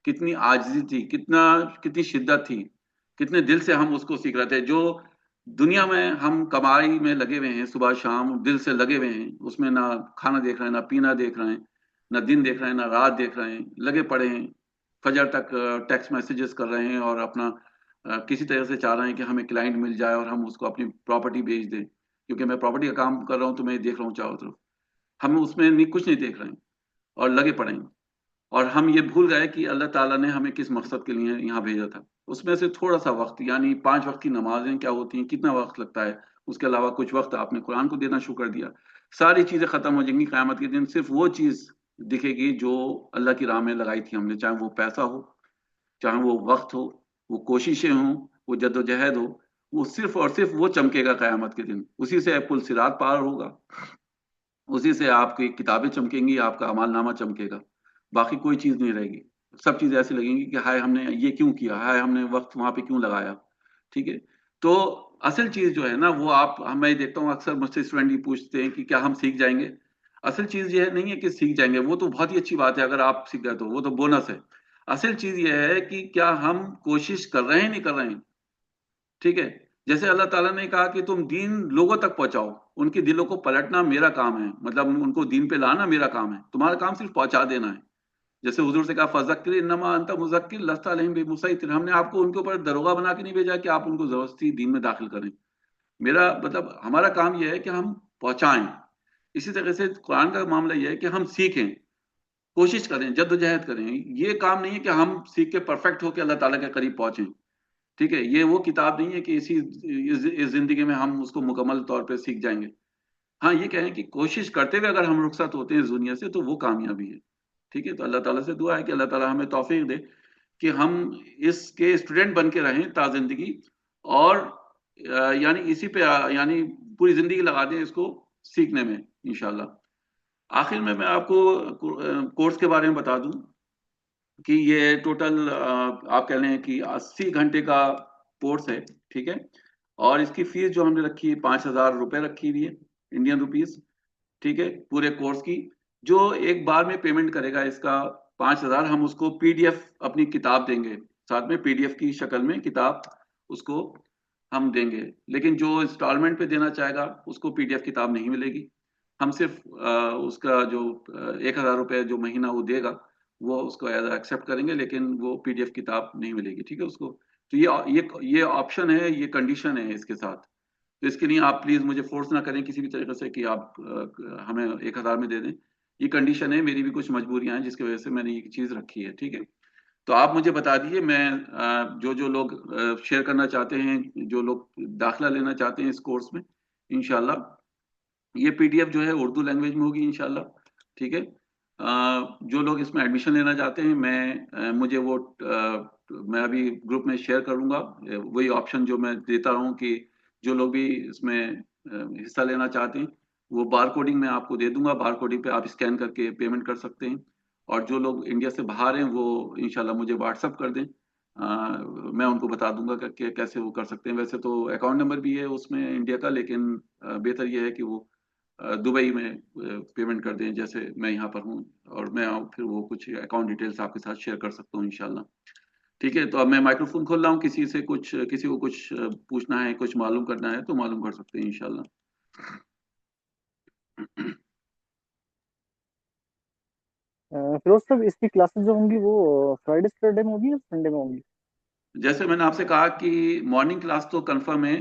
[SPEAKER 1] کتنی عاجزی تھی، کتنی شدت تھی، کتنے دل سے ہم اس کو سیکھ رہے تھے۔ جو دنیا میں ہم کمائی میں لگے ہوئے ہیں، صبح شام دل سے لگے ہوئے ہیں، اس میں نہ کھانا دیکھ رہے ہیں، نہ پینا دیکھ رہے ہیں، نہ دن دیکھ رہے ہیں، نہ رات دیکھ رہے ہیں، لگے پڑے ہیں فجر تک ٹیکسٹ میسیجز کر رہے ہیں، اور اپنا کسی طرح سے چاہ رہے ہیں کہ ہمیں کلائنٹ مل جائے اور ہم اس کو اپنی پراپرٹی بیچ دیں، کیونکہ میں پراپرٹی کا کام کر رہا ہوں تو میں دیکھ رہا ہوں چاروں طرف، ہم اس میں کچھ نہیں دیکھ رہے ہیں اور لگے پڑے ہیں، اور ہم یہ بھول گئے کہ اللہ تعالیٰ نے ہمیں کس مقصد کے لیے یہاں بھیجا تھا. اس میں سے تھوڑا سا وقت، یعنی 5 وقت کی نمازیں کیا ہوتی ہیں، کتنا وقت لگتا ہے، اس کے علاوہ کچھ وقت آپ نے قرآن کو دینا شروع کر دیا، ساری چیزیں ختم ہو جائیں گی قیامت کے دن، صرف وہ چیز دکھے گی جو اللہ کی راہ میں لگائی تھی ہم نے، چاہے وہ پیسہ ہو، چاہے وہ وقت ہو، وہ کوششیں ہوں، وہ جد و جہد ہو، وہ صرف اور صرف وہ چمکے گا قیامت کے دن، اسی سے پل صراط پار ہوگا، اسی سے آپ کی کتابیں چمکیں گی، آپ کا اعمال نامہ چمکے گا، باقی کوئی چیز نہیں رہے گی. سب چیزیں ایسی لگیں گی کہ ہائے ہم نے یہ کیوں کیا، ہائے ہم نے وقت وہاں پہ کیوں لگایا. ٹھیک ہے، تو اصل چیز جو ہے نا وہ میں دیکھتا ہوں اکثر مجھ سے اسٹوڈنٹ بھی پوچھتے ہیں کہ کیا ہم سیکھ جائیں گے. اصل چیز یہ نہیں ہے کہ سیکھ جائیں گے، وہ تو بہت ہی اچھی بات ہے اگر آپ سیکھ گئے تو وہ تو بونس ہے. اصل چیز یہ ہے کہ کیا ہم کوشش کر رہے ہیں نہیں کر رہے ہیں. ٹھیک ہے، جیسے اللہ تعالیٰ نے کہا کہ تم دین لوگوں تک پہنچاؤ، ان کے دلوں کو پلٹنا میرا کام ہے، مطلب ان کو دین پہ لانا میرا کام ہے، تمہارا کام صرف پہنچا دینا ہے. جیسے حضور سے کہا فذکر انما انت مذکر لست علیہم بمسیطر، ہم نے آپ کو ان کے اوپر دروغہ بنا کے نہیں بھیجا کہ آپ ان کو زبردستی دین میں داخل کریں. میرا مطلب ہمارا کام یہ ہے کہ ہم پہنچائیں. اسی طرح سے قرآن کا معاملہ یہ ہے کہ ہم سیکھیں، کوشش کریں، جد و جہد کریں. یہ کام نہیں ہے کہ ہم سیکھ کے پرفیکٹ ہو کے اللہ تعالیٰ کے قریب پہنچیں. ٹھیک ہے، یہ وہ کتاب نہیں ہے کہ اس زندگی میں ہم اس کو مکمل طور پہ سیکھ جائیں گے. ہاں یہ کہیں کہ کوشش کرتے ہوئے اگر ہم رخصت ہوتے ہیں اس دنیا سے تو وہ کامیابی ہے. ٹھیک ہے، تو اللہ تعالیٰ سے دعا ہے کہ اللہ تعالیٰ ہمیں توفیق دے کہ ہم اس کے اسٹوڈنٹ بن کے رہیں تا زندگی، اور یعنی اسی پہ یعنی پوری زندگی لگا دیں اس کو سیکھنے میں انشاءاللہ. آخر میں آپ کو کورس کے بارے میں بتا دوں کہ یہ ٹوٹل آپ کہہ لیں کہ 80 گھنٹے کا کورس ہے. ٹھیک ہے، اور اس کی فیس جو ہم نے رکھی ہے 5,000 روپے رکھی ہوئی ہے انڈین روپیز. ٹھیک ہے، پورے کورس کی جو ایک بار میں پیمنٹ کرے گا اس کا 5,000، ہم اس کو پی ڈی ایف اپنی کتاب دیں گے، ساتھ میں پی ڈی ایف کی شکل میں کتاب اس کو ہم دیں گے. لیکن جو انسٹالمنٹ پہ دینا چاہے گا اس کو پی ڈی ایف کتاب نہیں ملے گی. ہم صرف اس کا جو 1,000 روپے جو مہینہ وہ دے گا وہ اس کو ایکسیپٹ کریں گے، لیکن وہ پی ڈی ایف کتاب نہیں ملے گی. ٹھیک ہے، اس کو تو یہ آپشن ہے، یہ کنڈیشن ہے اس کے ساتھ. تو اس کے لیے آپ پلیز مجھے فورس نہ کریں کسی بھی طریقے سے کہ آپ ہمیں 1,000 میں دے دیں. یہ کنڈیشن ہے، میری بھی کچھ مجبوریاں ہیں جس کی وجہ سے میں نے یہ چیز رکھی ہے. ٹھیک ہے، تو آپ مجھے بتا دیجیے، میں جو لوگ شیئر کرنا چاہتے ہیں، جو لوگ داخلہ لینا چاہتے ہیں اس کورس میں، انشاءاللہ یہ پی ڈی ایف جو ہے اردو لینگویج میں ہوگی انشاءاللہ. ٹھیک ہے، جو لوگ اس میں ایڈمیشن لینا چاہتے ہیں مجھے وہ میں ابھی گروپ میں شیئر کروں گا وہی آپشن جو میں دیتا رہوں کہ جو لوگ بھی اس میں حصہ لینا چاہتے ہیں وہ بار کوڈنگ میں آپ کو دے دوں گا. بار کوڈنگ پہ آپ اسکین کر کے پیمنٹ کر سکتے ہیں، اور جو لوگ انڈیا سے باہر ہیں وہ انشاءاللہ مجھے واٹس ایپ کر دیں، میں ان کو بتا دوں گا کہ کیسے وہ کر سکتے ہیں. ویسے تو اکاؤنٹ نمبر بھی ہے اس میں انڈیا کا، لیکن بہتر یہ ہے کہ وہ دبئی میں پیمنٹ کر دیں جیسے میں یہاں پر ہوں، اور میں پھر وہ کچھ اکاؤنٹ ڈیٹیلز آپ کے ساتھ شیئر کر سکتا ہوں انشاءاللہ. ٹھیک ہے، تو اب میں مائکرو فون کھول رہا ہوں، کسی کو کچھ پوچھنا ہے، کچھ معلوم کرنا ہے تو معلوم کر سکتے ہیں انشاءاللہ.
[SPEAKER 11] فیروز صاحب اس کی کلاسز جو ہوں گی وہ فرائیڈے سیٹرڈے میں ہوگی یا سنڈے میں ہوں گی؟
[SPEAKER 1] جیسے میں نے آپ سے کہا کہ مارننگ کلاس تو کنفرم ہے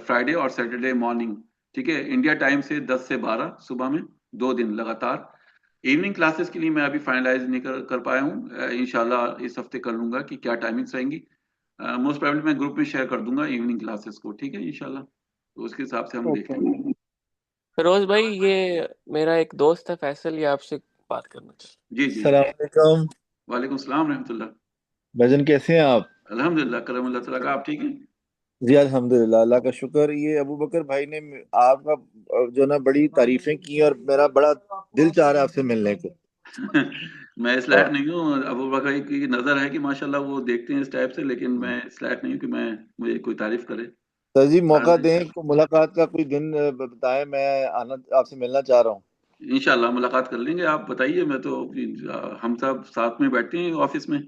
[SPEAKER 1] فرائیڈے اور سیٹرڈے مارننگ. ٹھیک ہے، انڈیا ٹائم سے 10 سے 12 صبح میں 2 دن لگاتار. ایوننگ کلاسز کے لیے میں ابھی فائنلائز نہیں کر پایا ہوں، انشاءاللہ اس ہفتے کر لوں گا کہ کیا ٹائمنگس رہیں گی. موسٹ پرابلی میں گروپ میں شیئر کر دوں گا ایوننگ کلاسز کو. ٹھیک ہے انشاءاللہ، تو اس کے حساب سے ہم دیکھیں گے.
[SPEAKER 2] فیروز بھائی، یہ میرا ایک دوست ہے فیصل، یہ آپ سے بات کرنا چاہتا
[SPEAKER 1] جی جی.
[SPEAKER 16] السلام علیکم.
[SPEAKER 1] وعلیکم السلام رحمۃ اللہ.
[SPEAKER 16] بھجن کیسے ہیں آپ؟
[SPEAKER 1] الحمدللہ، کرم اللہ تعالیٰ کا. آپ ٹھیک ہیں؟
[SPEAKER 16] جی الحمدللہ، اللہ کا شکر. یہ ابو بکر بھائی نے آپ کا جو نا بڑی تعریفیں کی اور میرا بڑا دل چاہ رہا ہے آپ سے ملنے کو.
[SPEAKER 1] میں اس لائق نہیں ہوں. ابو بکر کی نظر ہے کہ ماشاءاللہ وہ دیکھتے ہیں اس ٹائپ سے، لیکن میں اس لائق نہیں ہوں کہ مجھے کوئی تعریف کرے.
[SPEAKER 16] سر جی موقع دیں، ملاقات کا کوئی دن بتائیں، میں آنا آپ سے ملنا چاہ رہا ہوں.
[SPEAKER 1] انشاءاللہ ملاقات کر لیں گے. آپ بتائیے، میں تو ہم سب ساتھ میں بیٹھتے ہیں آفس میں،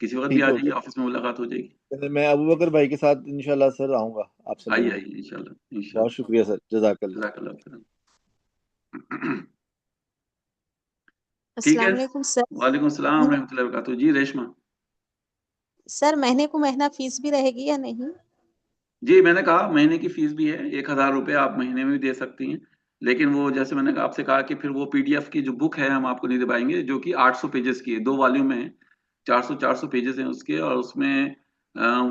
[SPEAKER 1] کسی وقت بھی آ جائیے، آفس میں ملاقات ہو جائے گی.
[SPEAKER 16] میں ابو بکر بھائی کے ساتھ انشاءاللہ سر آؤں گا آپ سے
[SPEAKER 1] آئیے
[SPEAKER 16] ملنے.
[SPEAKER 1] آئیے انشاءاللہ
[SPEAKER 16] بہت
[SPEAKER 1] انشاءاللہ.
[SPEAKER 16] شکریہ سر، جزاک اللہ.
[SPEAKER 1] جزاک اللہ خیر. ٹھیک ہے.
[SPEAKER 17] السلام علیکم سر.
[SPEAKER 1] وعلیکم السلام ورحمۃ اللہ وبرکاتہ. جی ریشما.
[SPEAKER 17] سر مہینے کو مہینہ فیس بھی رہے گی یا نہیں؟
[SPEAKER 1] جی میں نے کہا مہینے کی فیس بھی ہے، 1,000 روپے آپ مہینے میں بھی دے سکتی ہیں، لیکن وہ جیسے میں نے آپ سے کہا کہ پھر وہ پی ڈی ایف کی جو بک ہے ہم آپ کو نہیں دے پائیں گے، جو کہ 800 پیجز کی ہے، 2 والیوم میں ہے، 400 پیجز ہیں اس کے، اور اس میں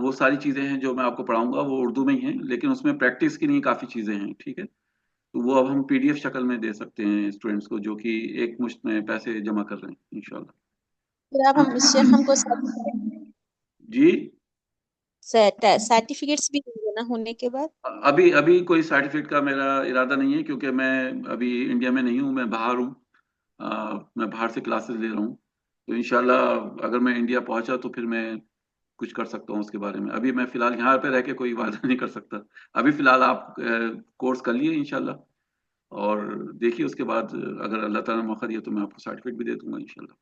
[SPEAKER 1] وہ ساری چیزیں ہیں جو میں آپ کو پڑھاؤں گا وہ اردو میں ہی ہیں، لیکن اس میں پریکٹس کے لیے کافی چیزیں ہیں. ٹھیک ہے، تو وہ اب ہم پی ڈی ایف شکل میں دے سکتے ہیں اسٹوڈینٹس کو جو کہ ایک مشت میں پیسے جمع کر رہے ہیں انشاءاللہ.
[SPEAKER 17] پھر آپ شیخ ہم کو
[SPEAKER 1] جی
[SPEAKER 17] سرٹیفکیٹس بھی دیں گے نا ہونے کے بعد؟
[SPEAKER 1] ابھی کوئی سرٹیفکیٹ کا میرا ارادہ نہیں ہے، کیونکہ میں ابھی انڈیا میں نہیں ہوں، میں باہر ہوں، میں باہر سے کلاسز لے رہا ہوں. تو انشاءاللہ اگر میں انڈیا پہنچا تو پھر میں کچھ کر سکتا ہوں اس کے بارے میں. ابھی میں فی الحال یہاں پہ رہ کے کوئی وعدہ نہیں کر سکتا. ابھی فی الحال آپ کورس کر لیے انشاءاللہ، اور دیکھیے اس کے بعد اگر اللہ تعالیٰ نے موقع دیا تو میں آپ کو سرٹیفکیٹ بھی دے دوں گا انشاءاللہ.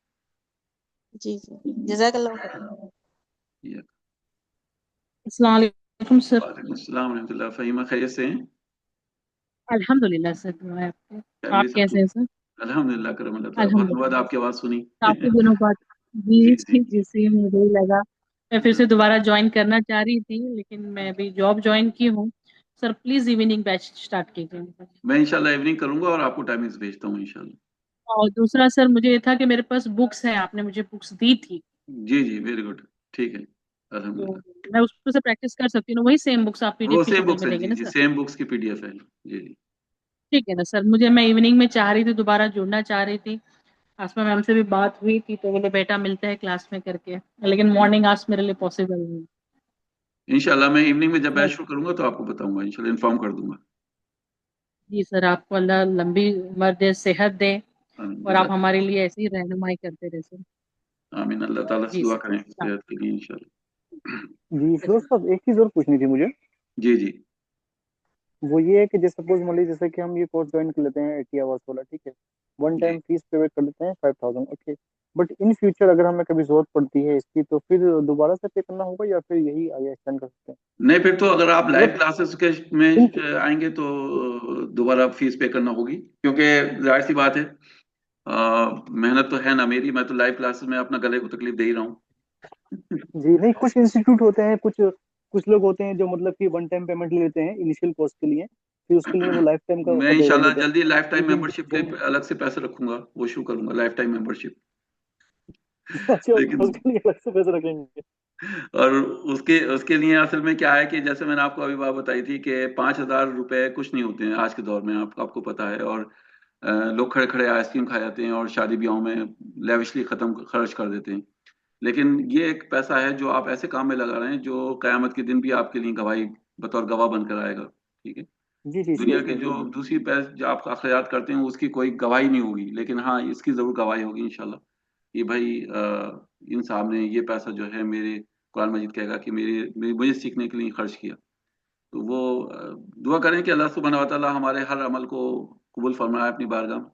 [SPEAKER 17] جی جی جزاک اللہ خیر.
[SPEAKER 18] السلام علیکم سر.
[SPEAKER 1] وعلیکم السلام ورحمۃ اللہ. فہیمہ خیریت سے ہیں؟
[SPEAKER 18] الحمدللہ سر، دعا ہے آپ کی.
[SPEAKER 1] فیملی
[SPEAKER 18] آپ
[SPEAKER 1] سب
[SPEAKER 18] کیسے ہیں
[SPEAKER 1] ٹھیک؟
[SPEAKER 18] سر؟
[SPEAKER 1] الحمدللہ کرم اللہ تعالیٰ. بہت دنوں بعد
[SPEAKER 18] الحمدللہ.
[SPEAKER 1] آپ کی آواز سنی.
[SPEAKER 18] کافی دنوں بعد. جی
[SPEAKER 1] جی
[SPEAKER 18] جی جی جی مجھے ہی لگا. میں پھر سے دوبارہ جوائن کرنا چاہ رہی تھی، لیکن میں ابھی جاب جوائن کی ہوں. Sir please evening batch start کیجیے.
[SPEAKER 1] میں انشاءاللہ ایوننگ کروں گا اور آپ کو ٹائمنگز بھیجتا ہوں انشاءاللہ.
[SPEAKER 18] اور دوسرا سر مجھے یہ تھا کہ میرے پاس بکس ہیں، آپ نے مجھے بکس دی تھی،
[SPEAKER 1] جی جی ویری گڈ. ٹھیک ہے
[SPEAKER 18] تو
[SPEAKER 1] الحمدللہ.
[SPEAKER 18] میں اس پہ سے پریکٹس کر سکتی ہوں. وہی سیم بکس آپ پی ڈی
[SPEAKER 1] وہ
[SPEAKER 18] ایف کی
[SPEAKER 1] سیم
[SPEAKER 18] شکل
[SPEAKER 1] بکس
[SPEAKER 18] میں
[SPEAKER 1] ہیں،
[SPEAKER 18] دیں گے
[SPEAKER 1] جی
[SPEAKER 18] نا
[SPEAKER 1] جی
[SPEAKER 18] سر؟
[SPEAKER 1] سیم بکس کی پی ڈی ایف ہے. جی جی
[SPEAKER 18] ٹھیک ہے نا سر. مجھے میں ایوننگ میں چاہ رہی تھی دوبارہ جڑنا چاہ رہی تھی. آسما میم سے بھی بات ہوئی تھی تو بولے بیٹا ملتا ہے کلاس میں کر کے، لیکن مارننگ آس میرے لیے پاسبل نہیں.
[SPEAKER 1] انشاءاللہ میں ایوننگ میں جب بیچ شروع کروں گا تو آپ کو بتاؤں گا انشاءاللہ، انفارم کر دوں گا.
[SPEAKER 18] جی سر، آپ کو اللہ لمبی عمر دے، صحت دے، اور آپ
[SPEAKER 1] جزاک
[SPEAKER 18] ہمارے لیے ایسی ہی رہنمائی کرتے رہے سر.
[SPEAKER 1] آمین. اللہ تعالیٰ سے
[SPEAKER 18] جی
[SPEAKER 1] دعا
[SPEAKER 18] سر.
[SPEAKER 1] کریں صحت کے لیے انشاءاللہ.
[SPEAKER 11] جی فیروز صاحب ایک چیز اور پوچھنی تھی مجھے.
[SPEAKER 1] جی جی
[SPEAKER 11] وہ یہ ہے کہ جیسے سپوز مان لیجیے جیسے کہ ہم یہ کورس جوائن کر لیتے ہیں 80 آورس والا، ٹھیک ہے، ون
[SPEAKER 1] جی
[SPEAKER 11] ٹائم فیس پے کر لیتے ہیں 5000، اوکے، بٹ ان فیوچر اگر ہمیں کبھی ضرورت پڑتی ہے اس کی تو پھر دوبارہ سے پے کرنا ہوگا یا پھر یہی آگے ایکسٹینڈ کر سکتے ہیں؟
[SPEAKER 1] نہیں، پھر تو اگر آپ لائیو
[SPEAKER 11] مطلب
[SPEAKER 1] کلاسز کے میں آئیں گے تو دوبارہ فیس پے کرنا ہوگی، کیونکہ ظاہر سی بات ہے محنت تو ہے نا میری، میں تو لائیو کلاسز میں اپنا گلے کو تکلیف دے ہی رہا ہوں.
[SPEAKER 11] جی نہیں، کچھ انسٹیٹیوٹ ہوتے ہیں، کچھ لوگ ہوتے ہیں جو مطلب کہ ون ٹائم پیمنٹ لے لیتے ہیں انیشیل کورس کے لیے، پھر اس کے لیے وہ لائف ٹائم کا
[SPEAKER 1] میں
[SPEAKER 11] آفر دے
[SPEAKER 1] انشاءاللہ
[SPEAKER 11] دیتے ہیں.
[SPEAKER 1] جلدی لائف ٹائم
[SPEAKER 11] لیکن
[SPEAKER 1] ممبرشپ کے الگ سے پیسے رکھوں گا، وہ شروع کروں گا لائف ٹائم ممبرشپ.
[SPEAKER 11] اچھا
[SPEAKER 1] لیکن
[SPEAKER 11] اس کے لیے الگ سے پیسے رکھیں گے؟
[SPEAKER 1] اور اس کے لیے اصل میں کیا ہے کہ جیسے میں نے آپ کو ابھی بات بتائی تھی کہ 5,000 روپے کچھ نہیں ہوتے ہیں آج کے دور میں، آپ کو پتا ہے. اور لوگ کھڑے کھڑے آئس کریم کھا جاتے ہیں اور شادی بیاہوں میں لیوشلی خرچ کر دیتے ہیں. لیکن یہ ایک پیسہ ہے جو آپ ایسے کام میں لگا رہے ہیں جو قیامت کے دن بھی آپ کے لیے گواہی بطور گواہ بن کر آئے گا. ٹھیک ہے،
[SPEAKER 11] جی جی
[SPEAKER 1] دنیا
[SPEAKER 11] شیور
[SPEAKER 1] کے
[SPEAKER 11] شیور.
[SPEAKER 1] جو دوسری جو آپ اخراجات کرتے ہیں اس کی کوئی گواہی نہیں ہوگی، لیکن ہاں اس کی ضرور گواہی ہوگی انشاءاللہ کہ بھائی ان صاحب نے یہ پیسہ جو ہے میرے قرآن مجید کہے گا کہ مجھے سیکھنے کے لیے خرچ کیا. تو وہ دعا کریں کہ اللہ سبحانہ و تعالیٰ ہمارے ہر عمل کو قبول فرمائے اپنی بارگاہ میں،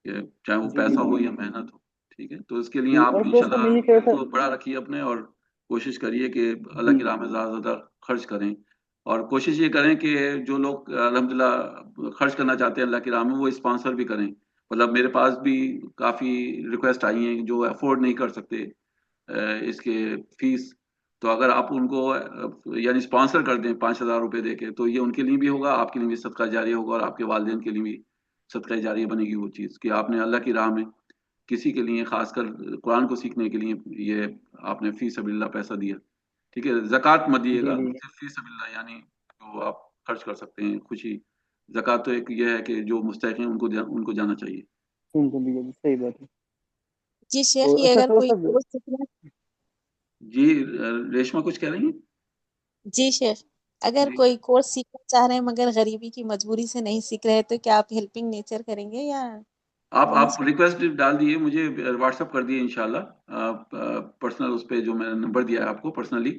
[SPEAKER 1] کہ چاہے وہ
[SPEAKER 11] جی
[SPEAKER 1] پیسہ
[SPEAKER 11] جی
[SPEAKER 1] ہو یا محنت ہو. ٹھیک ہے، تو اس کے لیے
[SPEAKER 11] جی.
[SPEAKER 1] آپ
[SPEAKER 11] اور فیروز صاحب میں یہ
[SPEAKER 1] انشاءاللہ
[SPEAKER 11] کہہ
[SPEAKER 1] دل
[SPEAKER 11] رہا
[SPEAKER 1] کو
[SPEAKER 11] تھا.
[SPEAKER 1] بڑا رکھیے اپنے، اور کوشش کریے کہ اللہ
[SPEAKER 11] جی
[SPEAKER 1] کی راہ میں زیادہ سے زیادہ خرچ کریں. اور کوشش یہ کریں کہ جو لوگ الحمدللہ خرچ کرنا چاہتے ہیں اللہ کی راہ میں وہ اسپانسر بھی کریں. مطلب میرے پاس بھی کافی ریکویسٹ آئی ہیں جو افورڈ نہیں کر سکتے اس کے فیس، تو اگر آپ ان کو یعنی اسپانسر کر دیں 5,000 روپے دے کے، تو یہ ان کے لیے بھی ہوگا، آپ کے لیے بھی صدقہ جاریہ ہوگا، اور آپ کے والدین کے لیے بھی صدقہ جاریہ بنے گی وہ چیز کہ آپ نے اللہ کی راہ میں کسی کے لیے، خاص کر قرآن کو سیکھنے کے لیے یہ آپ نے فی سبیل اللہ پیسہ دیا. ٹھیک ہے، زکوٰۃ مت دیے
[SPEAKER 11] جی
[SPEAKER 1] گا،
[SPEAKER 11] جی
[SPEAKER 1] صرف فی سبیل اللہ یعنی جو آپ خرچ کر سکتے ہیں خوشی. زکوٰۃ تو ایک یہ ہے کہ جو مستحق ہیں ان کو جانا چاہیے.
[SPEAKER 11] صحیح بات ہے.
[SPEAKER 17] جی شیخ،
[SPEAKER 11] تو
[SPEAKER 17] یہ
[SPEAKER 11] اچھا
[SPEAKER 17] اگر
[SPEAKER 11] فیروز
[SPEAKER 17] کوئی
[SPEAKER 11] صاحب.
[SPEAKER 17] کورس سیکھنا،
[SPEAKER 1] جی ریشما کچھ کہہ رہی ہیں؟
[SPEAKER 17] جی شیخ، اگر
[SPEAKER 1] جی
[SPEAKER 17] کوئی کورس سیکھنا چاہ رہے ہیں مگر غریبی کی مجبوری سے نہیں سیکھ رہے تو کیا آپ ہیلپنگ نیچر کریں گے یا نہیں
[SPEAKER 1] آپ
[SPEAKER 17] سر؟
[SPEAKER 1] ریکویسٹ ڈال دیے مجھے، واٹس اپ کر دیے انشاءاللہ پرسنل، اس پہ جو میں نے نمبر دیا ہے آپ کو پرسنلی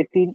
[SPEAKER 11] 18,